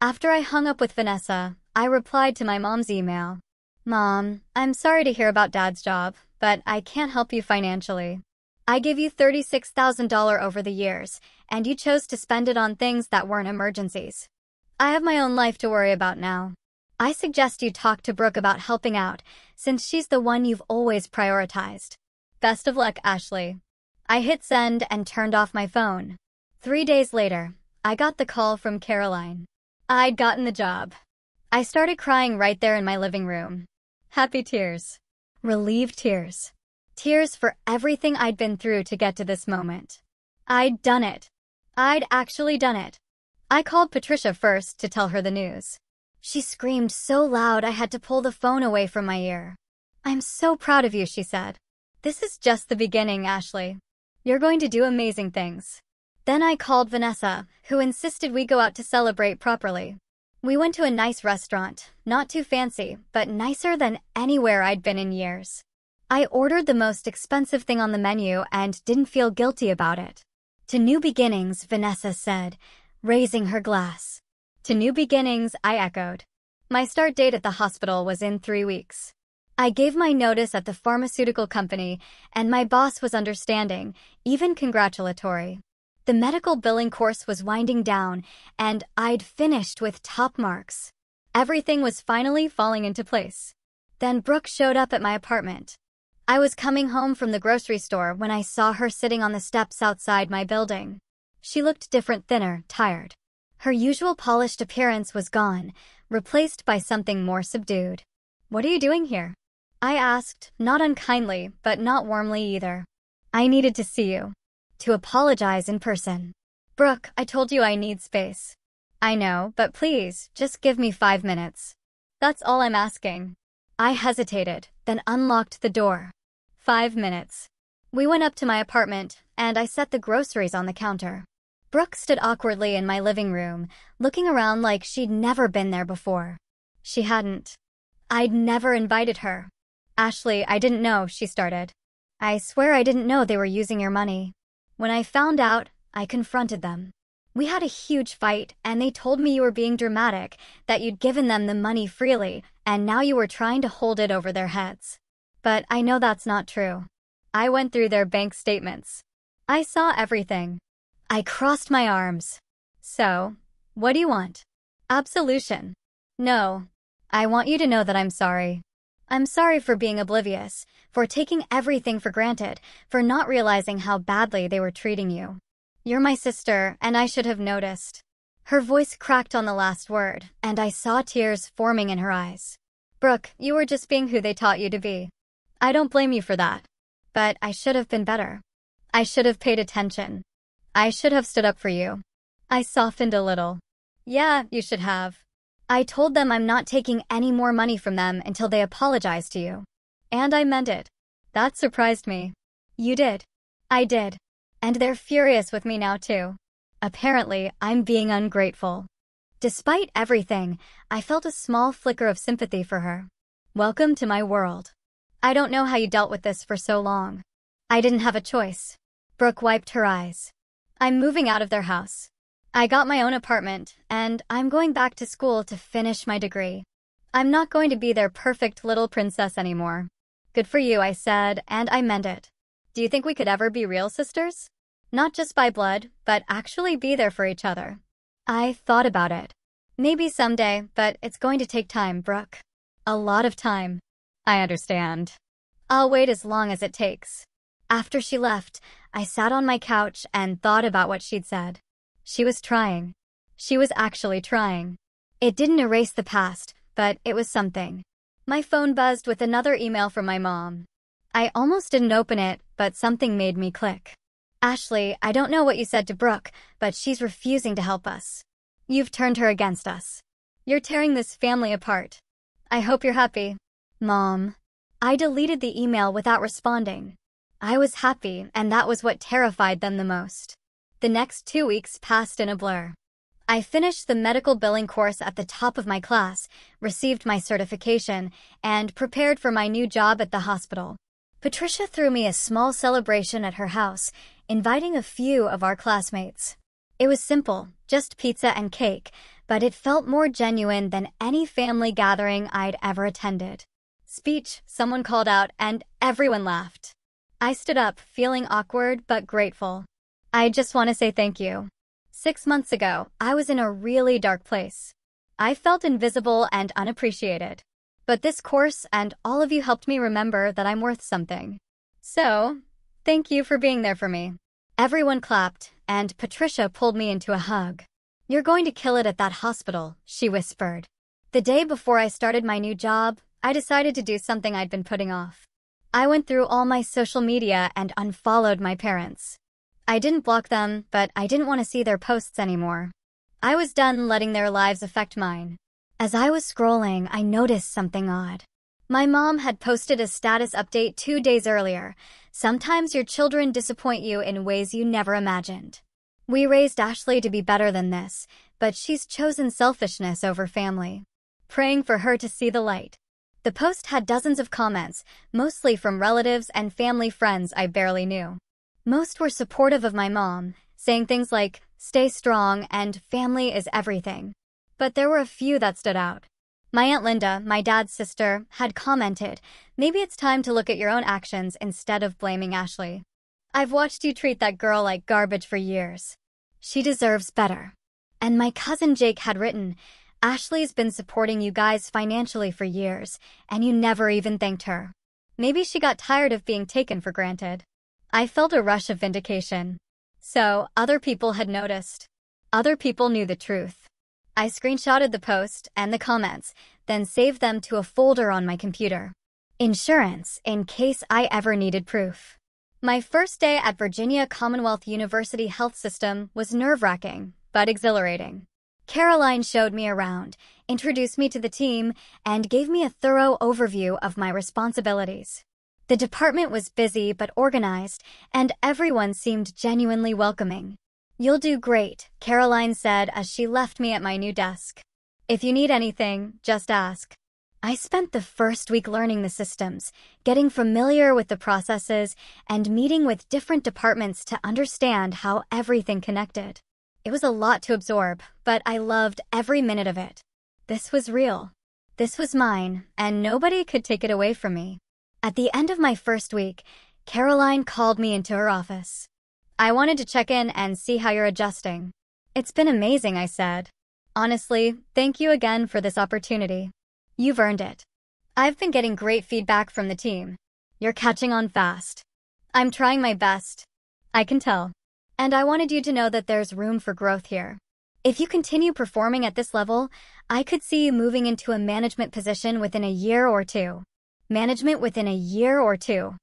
After I hung up with Vanessa, I replied to my mom's email. Mom, I'm sorry to hear about Dad's job, but I can't help you financially. I gave you $36,000 over the years, and you chose to spend it on things that weren't emergencies. I have my own life to worry about now. I suggest you talk to Brooke about helping out, since she's the one you've always prioritized. Best of luck, Ashley. I hit send and turned off my phone. 3 days later, I got the call from Caroline. I'd gotten the job. I started crying right there in my living room. Happy tears. Relieved tears. Tears for everything I'd been through to get to this moment. I'd done it. I'd actually done it. I called Patricia first to tell her the news. She screamed so loud I had to pull the phone away from my ear. I'm so proud of you, she said. This is just the beginning, Ashley. You're going to do amazing things. Then I called Vanessa, who insisted we go out to celebrate properly. We went to a nice restaurant, not too fancy, but nicer than anywhere I'd been in years. I ordered the most expensive thing on the menu and didn't feel guilty about it. To new beginnings, Vanessa said, raising her glass. To new beginnings, I echoed. My start date at the hospital was in 3 weeks. I gave my notice at the pharmaceutical company, and my boss was understanding, even congratulatory. The medical billing course was winding down, and I'd finished with top marks. Everything was finally falling into place. Then Brooke showed up at my apartment. I was coming home from the grocery store when I saw her sitting on the steps outside my building. She looked different, thinner, tired. Her usual polished appearance was gone, replaced by something more subdued. "What are you doing here?" I asked, not unkindly, but not warmly either. "I needed to see you. To apologize in person." "Brooke, I told you I need space." "I know, but please, just give me 5 minutes. That's all I'm asking." I hesitated, then unlocked the door. 5 minutes. We went up to my apartment, and I set the groceries on the counter. Brooke stood awkwardly in my living room, looking around like she'd never been there before. She hadn't. I'd never invited her. "Ashley, I didn't know," she started. "I swear I didn't know they were using your money. When I found out, I confronted them. We had a huge fight, and they told me you were being dramatic, that you'd given them the money freely, and now you were trying to hold it over their heads. But I know that's not true. I went through their bank statements. I saw everything." I crossed my arms. "So, what do you want?" "Absolution." "No. I want you to know that I'm sorry. I'm sorry for being oblivious, for taking everything for granted, for not realizing how badly they were treating you. You're my sister, and I should have noticed." Her voice cracked on the last word, and I saw tears forming in her eyes. "Brooke, you were just being who they taught you to be. I don't blame you for that. But I should have been better. I should have paid attention. I should have stood up for you." I softened a little. "Yeah, you should have. I told them I'm not taking any more money from them until they apologize to you. And I meant it." That surprised me. "You did." "I did. And they're furious with me now too. Apparently, I'm being ungrateful." Despite everything, I felt a small flicker of sympathy for her. "Welcome to my world. I don't know how you dealt with this for so long." "I didn't have a choice." Brooke wiped her eyes. "I'm moving out of their house. I got my own apartment, and I'm going back to school to finish my degree. I'm not going to be their perfect little princess anymore." "Good for you," I said, and I meant it. "Do you think we could ever be real sisters? Not just by blood, but actually be there for each other?" I thought about it. "Maybe someday, but it's going to take time, Brooke. A lot of time." "I understand. I'll wait as long as it takes." After she left, I sat on my couch and thought about what she'd said. She was trying. She was actually trying. It didn't erase the past, but it was something. My phone buzzed with another email from my mom. I almost didn't open it, but something made me click. "Ashley, I don't know what you said to Brooke, but she's refusing to help us. You've turned her against us. You're tearing this family apart. I hope you're happy." "Mom." I deleted the email without responding. I was happy, and that was what terrified them the most. The next 2 weeks passed in a blur. I finished the medical billing course at the top of my class, received my certification, and prepared for my new job at the hospital. Patricia threw me a small celebration at her house, inviting a few of our classmates. It was simple, just pizza and cake, but it felt more genuine than any family gathering I'd ever attended. "Speech," someone called out, and everyone laughed. I stood up, feeling awkward but grateful. "I just want to say thank you. 6 months ago, I was in a really dark place. I felt invisible and unappreciated. But this course and all of you helped me remember that I'm worth something. So, thank you for being there for me." Everyone clapped, and Patricia pulled me into a hug. "You're going to kill it at that hospital," she whispered. The day before I started my new job, I decided to do something I'd been putting off. I went through all my social media and unfollowed my parents. I didn't block them, but I didn't want to see their posts anymore. I was done letting their lives affect mine. As I was scrolling, I noticed something odd. My mom had posted a status update 2 days earlier. "Sometimes your children disappoint you in ways you never imagined. We raised Ashley to be better than this, but she's chosen selfishness over family. Praying for her to see the light." The post had dozens of comments, mostly from relatives and family friends I barely knew. Most were supportive of my mom, saying things like, "Stay strong," and "Family is everything." But there were a few that stood out. My Aunt Linda, my dad's sister, had commented, "Maybe it's time to look at your own actions instead of blaming Ashley. I've watched you treat that girl like garbage for years. She deserves better." And my cousin Jake had written, "Ashley's been supporting you guys financially for years, and you never even thanked her. Maybe she got tired of being taken for granted." I felt a rush of vindication. So, other people had noticed. Other people knew the truth. I screenshotted the post and the comments, then saved them to a folder on my computer. Insurance, in case I ever needed proof. My first day at Virginia Commonwealth University Health System was nerve-wracking, but exhilarating. Caroline showed me around, introduced me to the team, and gave me a thorough overview of my responsibilities. The department was busy but organized, and everyone seemed genuinely welcoming. "You'll do great," Caroline said as she left me at my new desk. "If you need anything, just ask." I spent the first week learning the systems, getting familiar with the processes, and meeting with different departments to understand how everything connected. It was a lot to absorb, but I loved every minute of it. This was real. This was mine, and nobody could take it away from me. At the end of my first week, Caroline called me into her office. "I wanted to check in and see how you're adjusting." "It's been amazing," I said. "Honestly, thank you again for this opportunity. You've earned it. I've been getting great feedback from the team. You're catching on fast. I'm trying my best. I can tell. And I wanted you to know that there's room for growth here. If you continue performing at this level, I could see you moving into a management position within a year or two." Management within a year or two.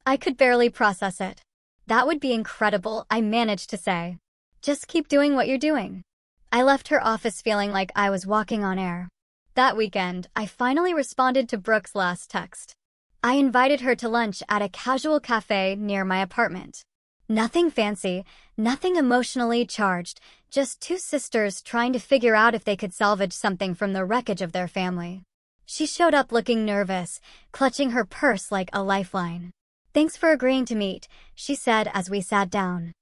I could barely process it. "That would be incredible," I managed to say. "Just keep doing what you're doing." I left her office feeling like I was walking on air. That weekend, I finally responded to Brooke's last text. I invited her to lunch at a casual cafe near my apartment. Nothing fancy, nothing emotionally charged, just two sisters trying to figure out if they could salvage something from the wreckage of their family. She showed up looking nervous, clutching her purse like a lifeline. "Thanks for agreeing to meet," she said as we sat down.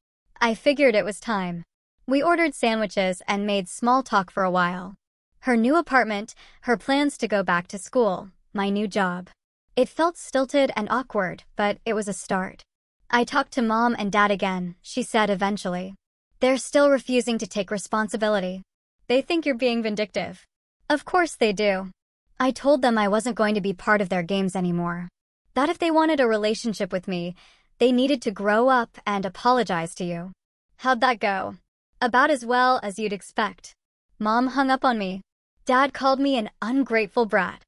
I figured it was time. We ordered sandwiches and made small talk for a while. Her new apartment, her plans to go back to school, my new job. It felt stilted and awkward, but it was a start. "I talked to Mom and Dad again," she said eventually. "They're still refusing to take responsibility. They think you're being vindictive." "Of course they do." I told them I wasn't going to be part of their games anymore. That if they wanted a relationship with me, they needed to grow up and apologize to you. How'd that go? About as well as you'd expect. Mom hung up on me. Dad called me an ungrateful brat.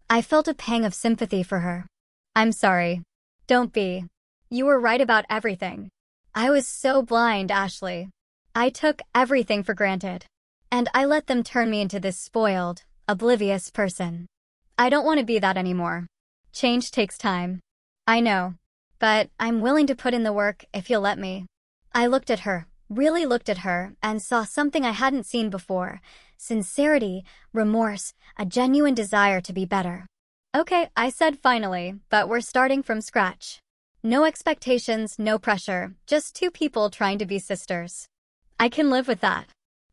I felt a pang of sympathy for her. "I'm sorry. Don't be. You were right about everything. I was so blind, Ashley. I took everything for granted. And I let them turn me into this spoiled, oblivious person. I don't want to be that anymore. Change takes time. I know. But I'm willing to put in the work if you'll let me." I looked at her, really looked at her, and saw something I hadn't seen before. Sincerity, remorse, a genuine desire to be better. "Okay," I said finally, "but we're starting from scratch. No expectations, no pressure, just two people trying to be sisters. I can live with that."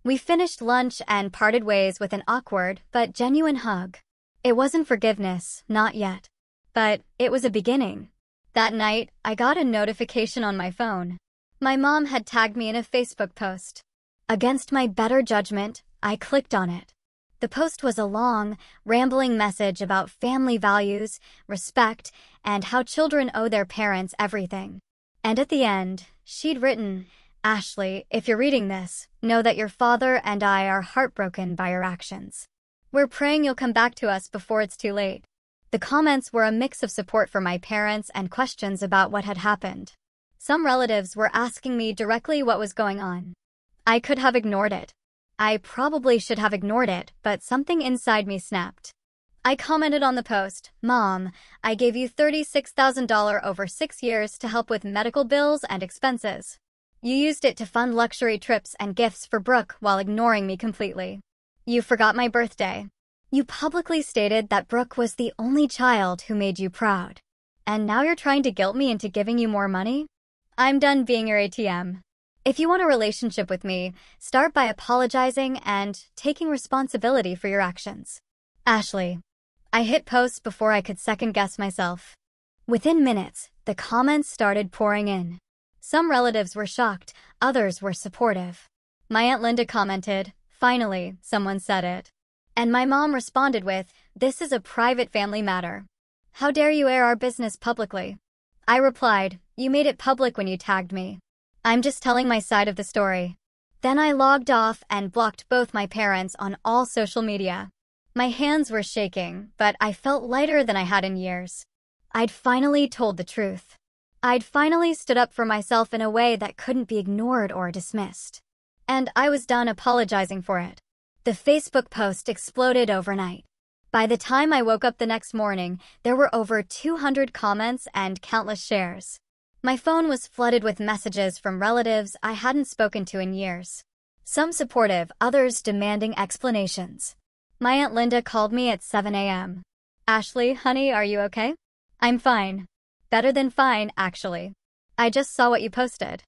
We finished lunch and parted ways with an awkward but genuine hug. It wasn't forgiveness, not yet. But it was a beginning. That night, I got a notification on my phone. My mom had tagged me in a Facebook post. Against my better judgment, I clicked on it. The post was a long, rambling message about family values, respect, and how children owe their parents everything. And at the end, she'd written, "Ashley, if you're reading this, know that your father and I are heartbroken by your actions. We're praying you'll come back to us before it's too late." The comments were a mix of support for my parents and questions about what had happened. Some relatives were asking me directly what was going on. I could have ignored it. I probably should have ignored it, but something inside me snapped. I commented on the post, "Mom, I gave you $36,000 over 6 years to help with medical bills and expenses. You used it to fund luxury trips and gifts for Brooke while ignoring me completely. You forgot my birthday. You publicly stated that Brooke was the only child who made you proud. And now you're trying to guilt me into giving you more money? I'm done being your ATM. If you want a relationship with me, start by apologizing and taking responsibility for your actions. Ashley. I hit post before I could second-guess myself. Within minutes, the comments started pouring in. Some relatives were shocked, others were supportive. My Aunt Linda commented, "Finally, someone said it." And my mom responded with, "This is a private family matter. How dare you air our business publicly?" I replied, "You made it public when you tagged me. I'm just telling my side of the story." Then I logged off and blocked both my parents on all social media. My hands were shaking, but I felt lighter than I had in years. I'd finally told the truth. I'd finally stood up for myself in a way that couldn't be ignored or dismissed. And I was done apologizing for it. The Facebook post exploded overnight. By the time I woke up the next morning, there were over 200 comments and countless shares. My phone was flooded with messages from relatives I hadn't spoken to in years. Some supportive, others demanding explanations. My Aunt Linda called me at 7 a.m. "Ashley, honey, are you okay?" "I'm fine. Better than fine, actually. I just saw what you posted."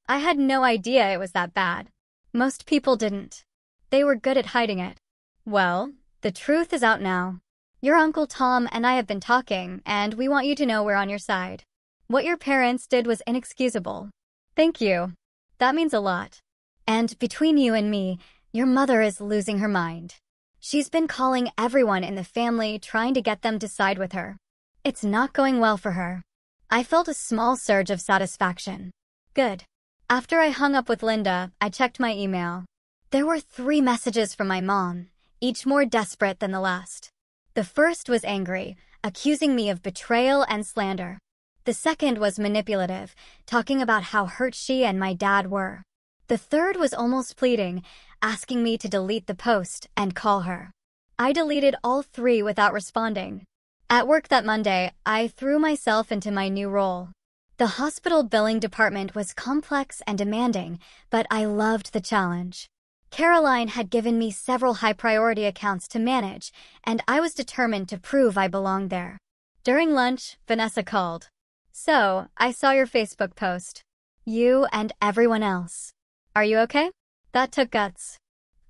I had no idea it was that bad. Most people didn't. They were good at hiding it. "Well, the truth is out now. Your Uncle Tom and I have been talking, and we want you to know we're on your side. What your parents did was inexcusable." "Thank you. That means a lot. And between you and me, your mother is losing her mind. She's been calling everyone in the family, trying to get them to side with her. It's not going well for her." I felt a small surge of satisfaction. Good. After I hung up with Linda, I checked my email. There were 3 messages from my mom, each more desperate than the last. The first was angry, accusing me of betrayal and slander. The second was manipulative, talking about how hurt she and my dad were. The third was almost pleading, asking me to delete the post and call her. I deleted all 3 without responding. At work that Monday, I threw myself into my new role. The hospital billing department was complex and demanding, but I loved the challenge. Caroline had given me several high-priority accounts to manage, and I was determined to prove I belonged there. During lunch, Vanessa called. "So, I saw your Facebook post. You and everyone else. Are you okay?" That took guts.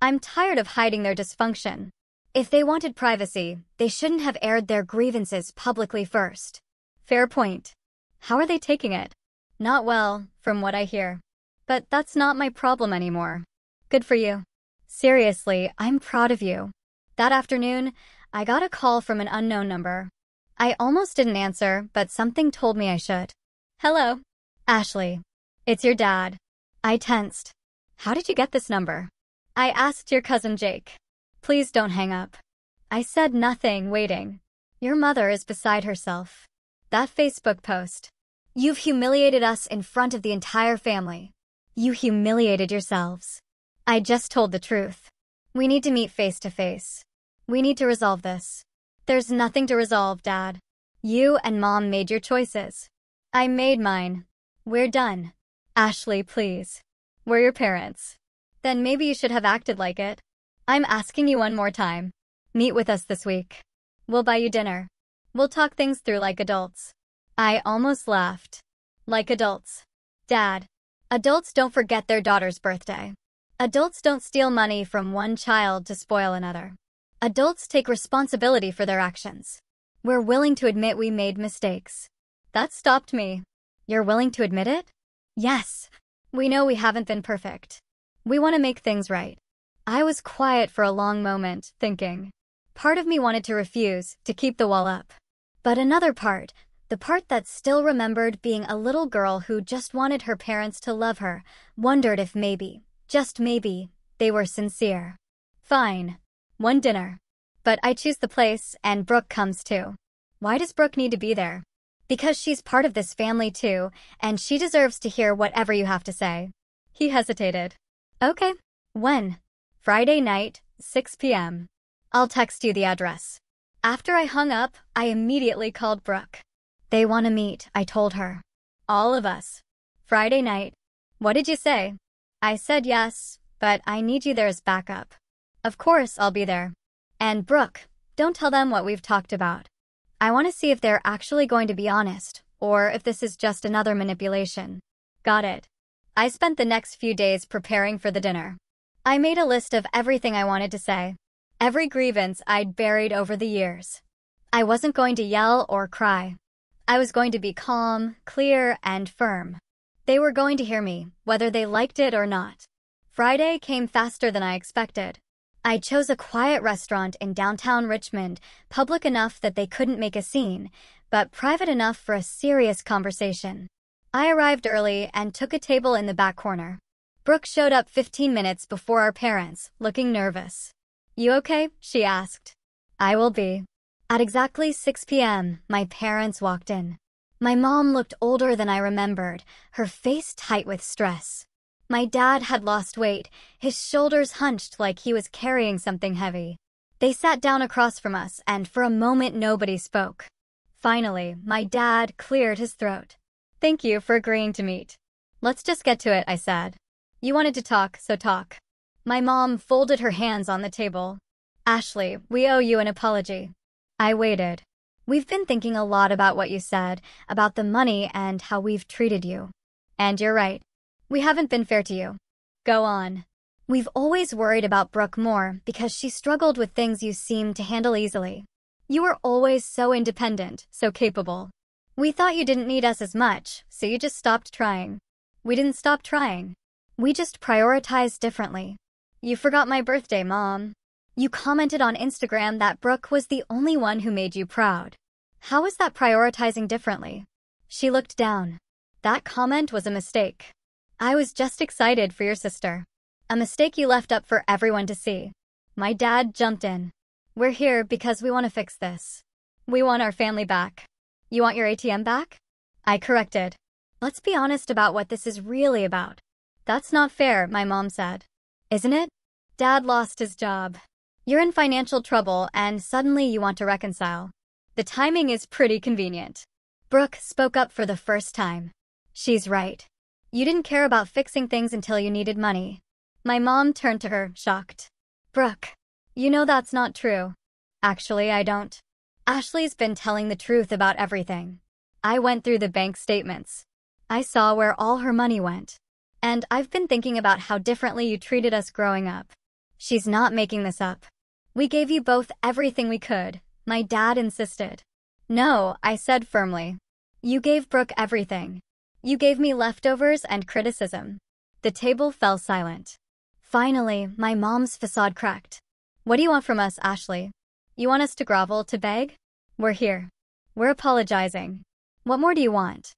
I'm tired of hiding their dysfunction. If they wanted privacy, they shouldn't have aired their grievances publicly first. Fair point. How are they taking it? Not well, from what I hear. But that's not my problem anymore. Good for you. Seriously, I'm proud of you. That afternoon, I got a call from an unknown number. I almost didn't answer, but something told me I should. "Hello. Ashley. It's your dad." I tensed. "How did you get this number?" "I asked your cousin Jake. Please don't hang up." I said nothing, waiting. "Your mother is beside herself. That Facebook post. You've humiliated us in front of the entire family. You humiliated yourselves." I just told the truth. "We need to meet face to face. We need to resolve this." "There's nothing to resolve, Dad. You and Mom made your choices. I made mine. We're done." "Ashley, please. We're your parents." "Then maybe you should have acted like it. I'm asking you one more time. Meet with us this week. We'll buy you dinner. We'll talk things through like adults." I almost laughed. Like adults. Dad, adults don't forget their daughter's birthday. Adults don't steal money from one child to spoil another. Adults take responsibility for their actions. We're willing to admit we made mistakes. That stopped me. You're willing to admit it? Yes. We know we haven't been perfect. We want to make things right. I was quiet for a long moment, thinking. Part of me wanted to refuse, to keep the wall up. But another part, the part that still remembered being a little girl who just wanted her parents to love her, wondered if maybe, just maybe, they were sincere. Fine. One dinner. But I choose the place, and Brooke comes too. Why does Brooke need to be there? Because she's part of this family too, and she deserves to hear whatever you have to say. He hesitated. Okay. When? Friday night, 6 p.m. I'll text you the address. After I hung up, I immediately called Brooke. They want to meet, I told her. All of us. Friday night. What did you say? I said yes, but I need you there as backup. Of course, I'll be there. And Brooke, don't tell them what we've talked about. I want to see if they're actually going to be honest, or if this is just another manipulation. Got it. I spent the next few days preparing for the dinner. I made a list of everything I wanted to say, every grievance I'd buried over the years. I wasn't going to yell or cry. I was going to be calm, clear, and firm. They were going to hear me, whether they liked it or not. Friday came faster than I expected. I chose a quiet restaurant in downtown Richmond, public enough that they couldn't make a scene, but private enough for a serious conversation. I arrived early and took a table in the back corner. Brooke showed up 15 minutes before our parents, looking nervous. "You okay?" she asked. "I will be." At exactly 6 p.m., my parents walked in. My mom looked older than I remembered, her face tight with stress. My dad had lost weight, his shoulders hunched like he was carrying something heavy. They sat down across from us, and for a moment nobody spoke. Finally, my dad cleared his throat. "Thank you for agreeing to meet." "Let's just get to it," I said. "You wanted to talk, so talk." My mom folded her hands on the table. "Ashley, we owe you an apology." I waited. "We've been thinking a lot about what you said, about the money and how we've treated you. And you're right. We haven't been fair to you." "Go on." "We've always worried about Brooke more because she struggled with things you seemed to handle easily. You were always so independent, so capable. We thought you didn't need us as much, so you just stopped trying." "We didn't stop trying. We just prioritized differently." "You forgot my birthday, Mom." "You commented on Instagram that Brooke was the only one who made you proud. How is that prioritizing differently?" She looked down. "That comment was a mistake. I was just excited for your sister. A mistake you left up for everyone to see." My dad jumped in. "We're here because we want to fix this. We want our family back." "You want your ATM back?" I corrected. "Let's be honest about what this is really about." "That's not fair," my mom said. "Isn't it? Dad lost his job. You're in financial trouble, and suddenly you want to reconcile. The timing is pretty convenient." Brooke spoke up for the first time. "She's right. You didn't care about fixing things until you needed money." My mom turned to her, shocked. "Brooke, you know that's not true." "Actually, I don't. Ashley's been telling the truth about everything. I went through the bank statements. I saw where all her money went. And I've been thinking about how differently you treated us growing up. She's not making this up. We gave you both everything we could," my dad insisted. "No," I said firmly. "You gave Brooke everything. You gave me leftovers and criticism." The table fell silent. Finally, my mom's facade cracked. "What do you want from us, Ashley? You want us to grovel, to beg? We're here. We're apologizing. What more do you want?"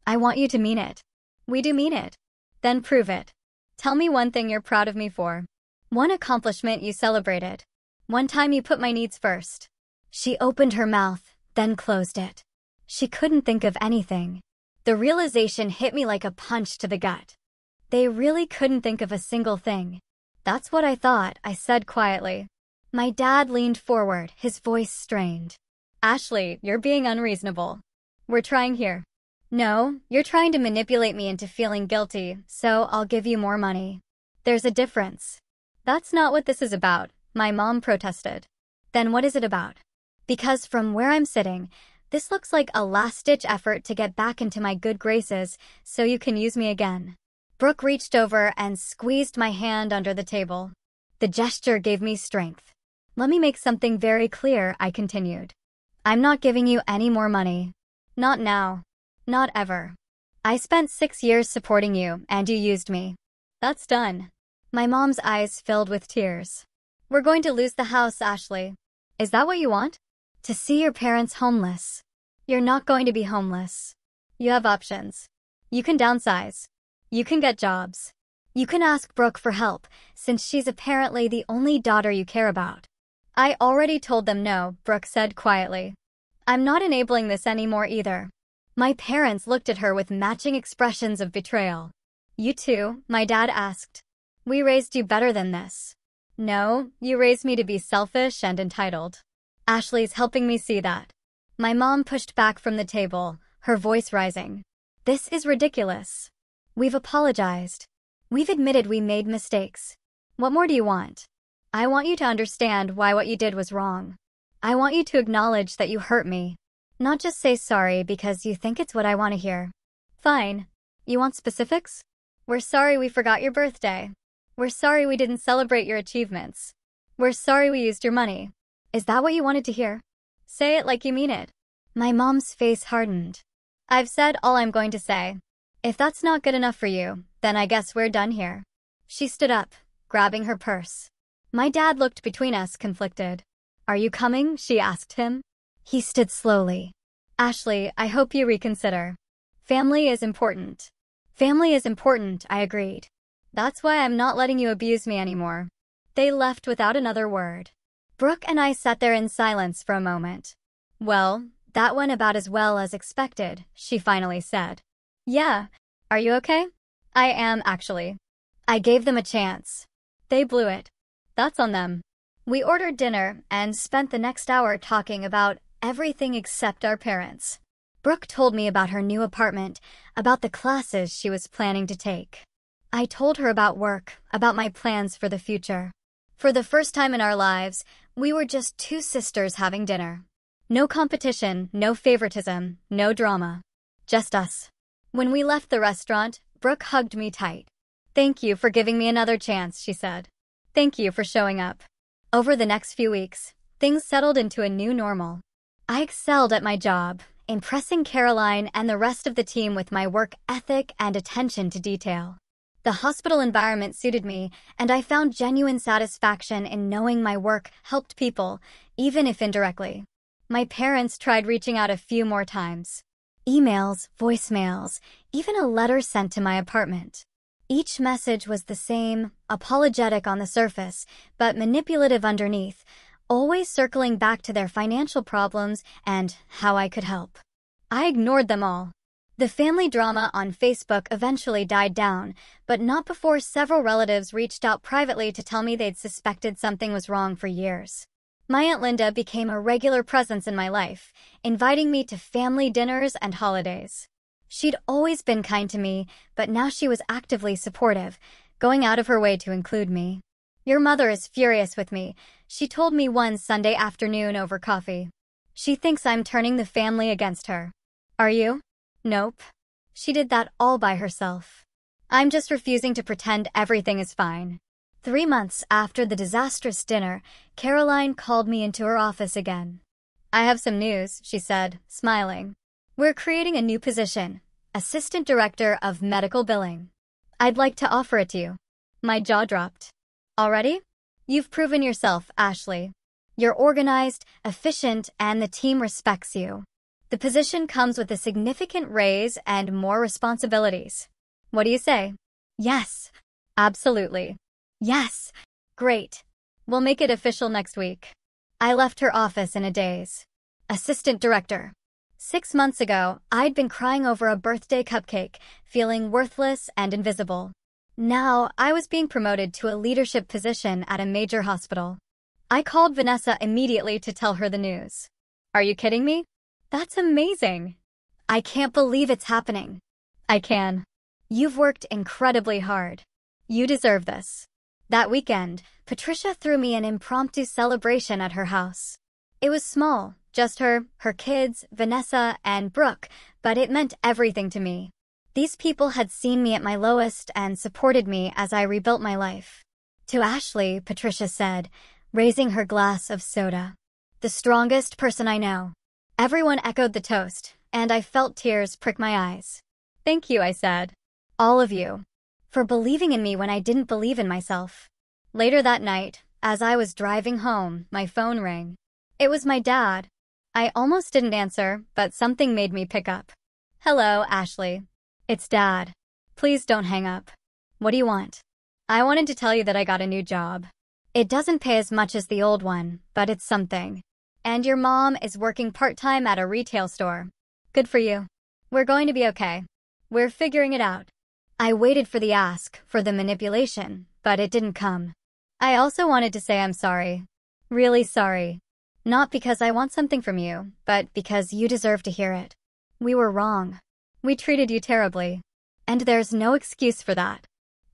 "I want you to mean it." "We do mean it." "Then prove it. Tell me one thing you're proud of me for. One accomplishment you celebrated. One time you put my needs first." She opened her mouth, then closed it. She couldn't think of anything. The realization hit me like a punch to the gut. They really couldn't think of a single thing. "That's what I thought," I said quietly. My dad leaned forward, his voice strained. "Ashley, you're being unreasonable. We're trying here." "No, you're trying to manipulate me into feeling guilty, so I'll give you more money." "There's a difference." "That's not what this is about," my mom protested. "Then what is it about?" "Because from where I'm sitting, this looks like a last-ditch effort to get back into my good graces so you can use me again." Brooke reached over and squeezed my hand under the table. The gesture gave me strength. "Let me make something very clear," I continued. "I'm not giving you any more money. Not now. Not ever. I spent 6 years supporting you, and you used me. That's done." My mom's eyes filled with tears. "We're going to lose the house, Ashley. Is that what you want? To see your parents homeless." "You're not going to be homeless. You have options. You can downsize. You can get jobs. You can ask Brooke for help, since she's apparently the only daughter you care about." "I already told them no," Brooke said quietly. "I'm not enabling this anymore either." My parents looked at her with matching expressions of betrayal. "You too?" my dad asked. "We raised you better than this." "No, you raised me to be selfish and entitled." "Ashley's helping me see that." My mom pushed back from the table, her voice rising. "This is ridiculous. We've apologized. We've admitted we made mistakes. What more do you want? I want you to understand why what you did was wrong. I want you to acknowledge that you hurt me. Not just say sorry because you think it's what I want to hear." "Fine. You want specifics? We're sorry we forgot your birthday. We're sorry we didn't celebrate your achievements. We're sorry we used your money. Is that what you wanted to hear? Say it like you mean it. My mom's face hardened. I've said all I'm going to say. If that's not good enough for you, then I guess we're done here. She stood up, grabbing her purse. My dad looked between us, conflicted. Are you coming? She asked him. He stood slowly. Ashley, I hope you reconsider. Family is important. Family is important, I agreed. That's why I'm not letting you abuse me anymore. They left without another word. Brooke and I sat there in silence for a moment. Well, that went about as well as expected, she finally said. Yeah. Are you okay? I am, actually. I gave them a chance. They blew it. That's on them. We ordered dinner and spent the next hour talking about everything except our parents. Brooke told me about her new apartment, about the classes she was planning to take. I told her about work, about my plans for the future. For the first time in our lives, we were just two sisters having dinner. No competition, no favoritism, no drama. Just us. When we left the restaurant, Brooke hugged me tight. Thank you for giving me another chance, she said. Thank you for showing up. Over the next few weeks, things settled into a new normal. I excelled at my job, impressing Caroline and the rest of the team with my work ethic and attention to detail. The hospital environment suited me, and I found genuine satisfaction in knowing my work helped people, even if indirectly. My parents tried reaching out a few more times. Emails, voicemails, even a letter sent to my apartment. Each message was the same, apologetic on the surface, but manipulative underneath, always circling back to their financial problems and how I could help. I ignored them all. The family drama on Facebook eventually died down, but not before several relatives reached out privately to tell me they'd suspected something was wrong for years. My Aunt Linda became a regular presence in my life, inviting me to family dinners and holidays. She'd always been kind to me, but now she was actively supportive, going out of her way to include me. Your mother is furious with me, she told me one Sunday afternoon over coffee. She thinks I'm turning the family against her. Are you? Nope. She did that all by herself. I'm just refusing to pretend everything is fine. 3 months after the disastrous dinner, Caroline called me into her office again. I have some news, she said, smiling. We're creating a new position, Assistant Director of Medical Billing. I'd like to offer it to you. My jaw dropped. Already? You've proven yourself, Ashley. You're organized, efficient, and the team respects you. The position comes with a significant raise and more responsibilities. What do you say? Yes. Absolutely. Yes. Great. We'll make it official next week. I left her office in a daze. Assistant Director. 6 months ago, I'd been crying over a birthday cupcake, feeling worthless and invisible. Now, I was being promoted to a leadership position at a major hospital. I called Vanessa immediately to tell her the news. Are you kidding me? That's amazing. I can't believe it's happening. I can. You've worked incredibly hard. You deserve this. That weekend, Patricia threw me an impromptu celebration at her house. It was small, just her kids, Vanessa, and Brooke, but it meant everything to me. These people had seen me at my lowest and supported me as I rebuilt my life. To Ashley, Patricia said, raising her glass of soda. The strongest person I know. Everyone echoed the toast, and I felt tears prick my eyes. Thank you, I said. All of you. For believing in me when I didn't believe in myself. Later that night, as I was driving home, my phone rang. It was my dad. I almost didn't answer, but something made me pick up. Hello, Ashley. It's Dad. Please don't hang up. What do you want? I wanted to tell you that I got a new job. It doesn't pay as much as the old one, but it's something. And your mom is working part-time at a retail store. Good for you. We're going to be okay. We're figuring it out. I waited for the ask, for the manipulation, but it didn't come. I also wanted to say I'm sorry. Really sorry. Not because I want something from you, but because you deserve to hear it. We were wrong. We treated you terribly. And there's no excuse for that.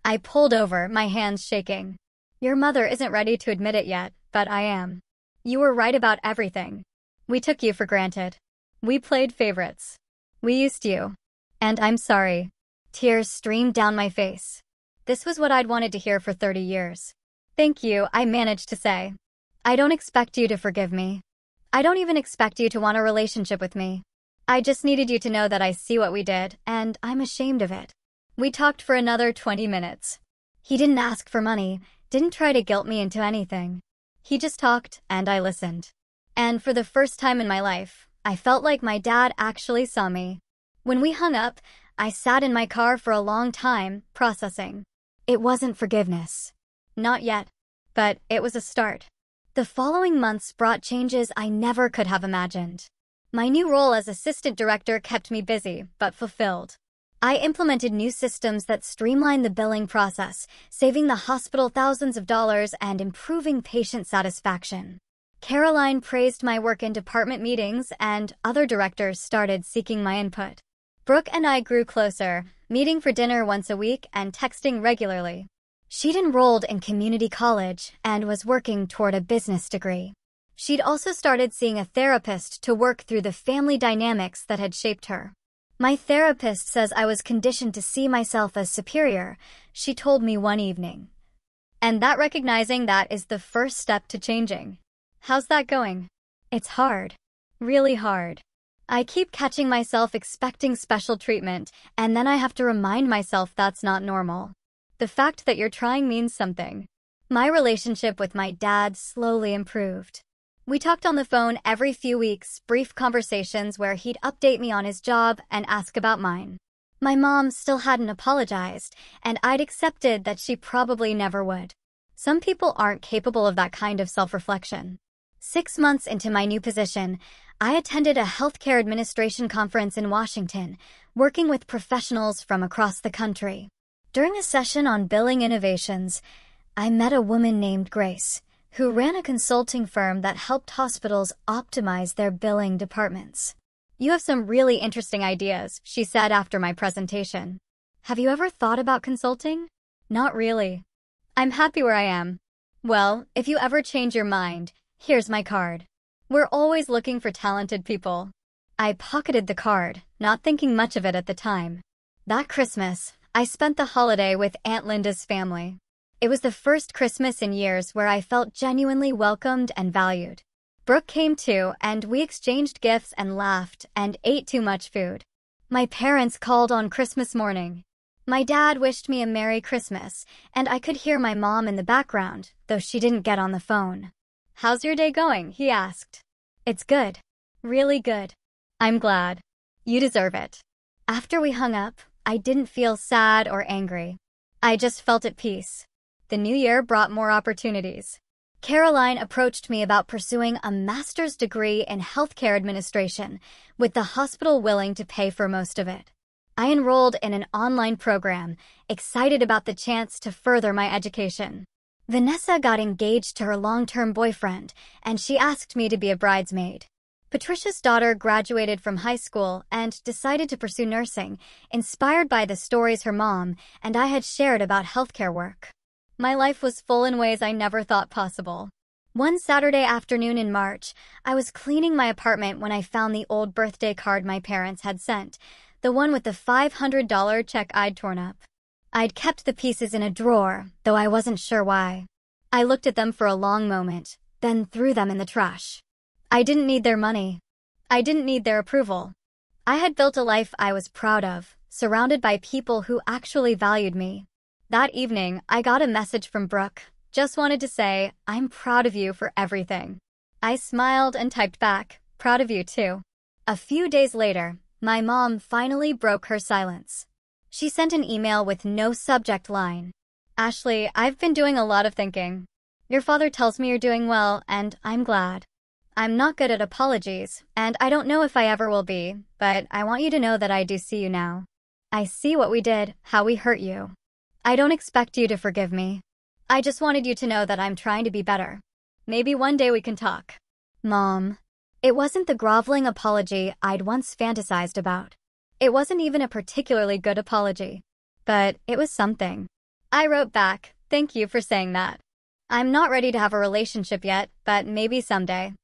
I pulled over, my hands shaking. Your mother isn't ready to admit it yet, but I am. You were right about everything. We took you for granted. We played favorites. We used you. And I'm sorry. Tears streamed down my face. This was what I'd wanted to hear for 30 years. "Thank you," I managed to say. "I don't expect you to forgive me. I don't even expect you to want a relationship with me. I just needed you to know that I see what we did, and I'm ashamed of it." We talked for another 20 minutes. He didn't ask for money, didn't try to guilt me into anything. He just talked, and I listened. And for the first time in my life, I felt like my dad actually saw me. When we hung up, I sat in my car for a long time, processing. It wasn't forgiveness. Not yet. But it was a start. The following months brought changes I never could have imagined. My new role as assistant director kept me busy, but fulfilled. I implemented new systems that streamlined the billing process, saving the hospital thousands of dollars and improving patient satisfaction. Caroline praised my work in department meetings, and other directors started seeking my input. Brooke and I grew closer, meeting for dinner once a week and texting regularly. She'd enrolled in community college and was working toward a business degree. She'd also started seeing a therapist to work through the family dynamics that had shaped her. "My therapist says I was conditioned to see myself as superior," she told me one evening. And that recognizing that is the first step to changing. How's that going? It's hard. Really hard. I keep catching myself expecting special treatment, and then I have to remind myself that's not normal. The fact that you're trying means something. My relationship with my dad slowly improved. We talked on the phone every few weeks, brief conversations where he'd update me on his job and ask about mine. My mom still hadn't apologized, and I'd accepted that she probably never would. Some people aren't capable of that kind of self-reflection. 6 months into my new position, I attended a healthcare administration conference in Washington, working with professionals from across the country. During a session on billing innovations, I met a woman named Grace, who ran a consulting firm that helped hospitals optimize their billing departments. "You have some really interesting ideas," she said after my presentation. "Have you ever thought about consulting?" "Not really. I'm happy where I am." "Well, if you ever change your mind, here's my card. We're always looking for talented people." I pocketed the card, not thinking much of it at the time. That Christmas, I spent the holiday with Aunt Linda's family. It was the first Christmas in years where I felt genuinely welcomed and valued. Brooke came too, and we exchanged gifts and laughed and ate too much food. My parents called on Christmas morning. My dad wished me a Merry Christmas, and I could hear my mom in the background, though she didn't get on the phone. "How's your day going?" he asked. "It's good. Really good." "I'm glad. You deserve it." After we hung up, I didn't feel sad or angry. I just felt at peace. The new year brought more opportunities. Caroline approached me about pursuing a master's degree in healthcare administration, with the hospital willing to pay for most of it. I enrolled in an online program, excited about the chance to further my education. Vanessa got engaged to her long-term boyfriend, and she asked me to be a bridesmaid. Patricia's daughter graduated from high school and decided to pursue nursing, inspired by the stories her mom and I had shared about healthcare work. My life was full in ways I never thought possible. One Saturday afternoon in March, I was cleaning my apartment when I found the old birthday card my parents had sent, the one with the $500 check I'd torn up. I'd kept the pieces in a drawer, though I wasn't sure why. I looked at them for a long moment, then threw them in the trash. I didn't need their money. I didn't need their approval. I had built a life I was proud of, surrounded by people who actually valued me. That evening, I got a message from Brooke. "Just wanted to say, I'm proud of you for everything." I smiled and typed back, "Proud of you too." A few days later, my mom finally broke her silence. She sent an email with no subject line. "Ashley, I've been doing a lot of thinking. Your father tells me you're doing well, and I'm glad. I'm not good at apologies, and I don't know if I ever will be, but I want you to know that I do see you now. I see what we did, how we hurt you. I don't expect you to forgive me. I just wanted you to know that I'm trying to be better. Maybe one day we can talk." Mom. It wasn't the groveling apology I'd once fantasized about. It wasn't even a particularly good apology. But it was something. I wrote back, "Thank you for saying that. I'm not ready to have a relationship yet, but maybe someday.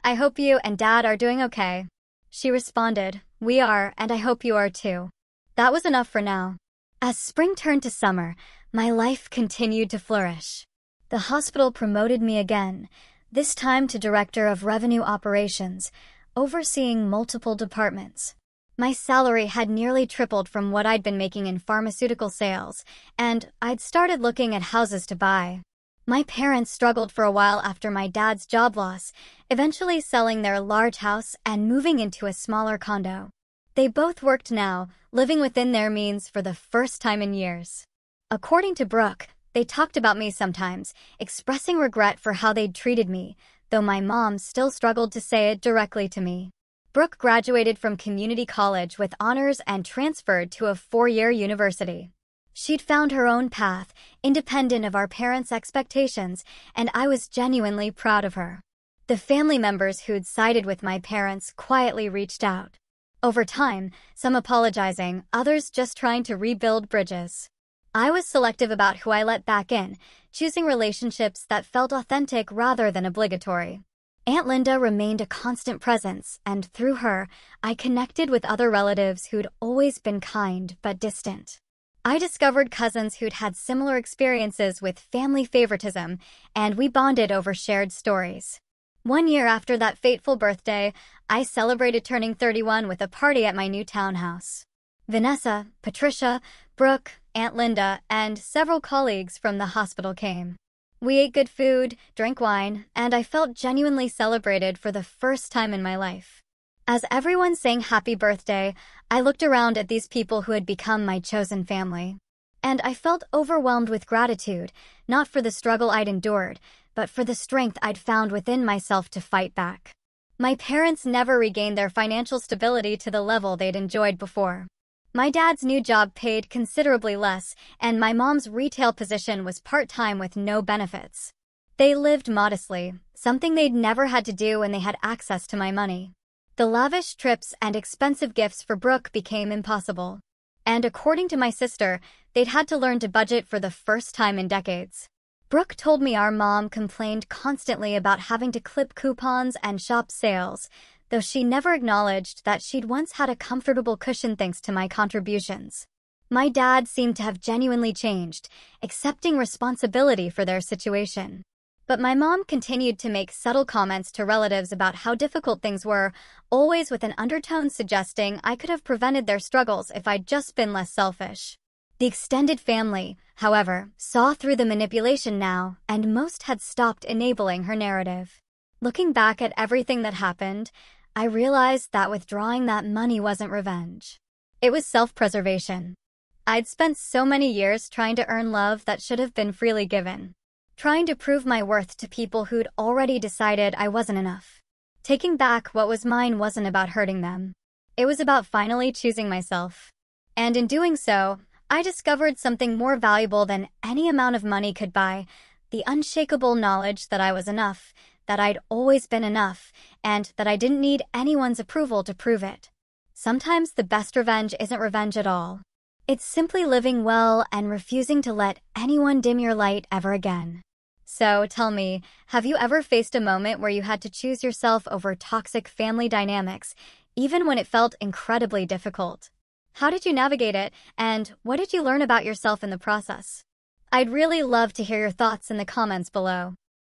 I hope you and Dad are doing okay." She responded, "We are, and I hope you are too." That was enough for now. As spring turned to summer, my life continued to flourish. The hospital promoted me again, this time to Director of Revenue Operations, overseeing multiple departments. My salary had nearly tripled from what I'd been making in pharmaceutical sales, and I'd started looking at houses to buy. My parents struggled for a while after my dad's job loss, eventually selling their large house and moving into a smaller condo. They both worked now, living within their means for the first time in years. According to Brooke, they talked about me sometimes, expressing regret for how they'd treated me, though my mom still struggled to say it directly to me. Brooke graduated from community college with honors and transferred to a 4-year university. She'd found her own path, independent of our parents' expectations, and I was genuinely proud of her. The family members who'd sided with my parents quietly reached out. Over time, some apologizing, others just trying to rebuild bridges. I was selective about who I let back in, choosing relationships that felt authentic rather than obligatory. Aunt Linda remained a constant presence, and through her, I connected with other relatives who'd always been kind but distant. I discovered cousins who'd had similar experiences with family favoritism, and we bonded over shared stories. One year after that fateful birthday, I celebrated turning 31 with a party at my new townhouse. Vanessa, Patricia, Brooke, Aunt Linda, and several colleagues from the hospital came. We ate good food, drank wine, and I felt genuinely celebrated for the first time in my life. As everyone sang happy birthday, I looked around at these people who had become my chosen family. And I felt overwhelmed with gratitude, not for the struggle I'd endured, but for the strength I'd found within myself to fight back. My parents never regained their financial stability to the level they'd enjoyed before. My dad's new job paid considerably less, and my mom's retail position was part-time with no benefits. They lived modestly, something they'd never had to do when they had access to my money. The lavish trips and expensive gifts for Brooke became impossible. And according to my sister, they'd had to learn to budget for the first time in decades. Brooke told me our mom complained constantly about having to clip coupons and shop sales, though she never acknowledged that she'd once had a comfortable cushion thanks to my contributions. My dad seemed to have genuinely changed, accepting responsibility for their situation. But my mom continued to make subtle comments to relatives about how difficult things were, always with an undertone suggesting I could have prevented their struggles if I'd just been less selfish. The extended family, however, saw through the manipulation now, and most had stopped enabling her narrative. Looking back at everything that happened, I realized that withdrawing that money wasn't revenge. It was self-preservation. I'd spent so many years trying to earn love that should have been freely given. Trying to prove my worth to people who'd already decided I wasn't enough. Taking back what was mine wasn't about hurting them. It was about finally choosing myself. And in doing so, I discovered something more valuable than any amount of money could buy, the unshakable knowledge that I was enough, that I'd always been enough, and that I didn't need anyone's approval to prove it. Sometimes the best revenge isn't revenge at all. It's simply living well and refusing to let anyone dim your light ever again. So tell me, have you ever faced a moment where you had to choose yourself over toxic family dynamics, even when it felt incredibly difficult? How did you navigate it, and what did you learn about yourself in the process? I'd really love to hear your thoughts in the comments below.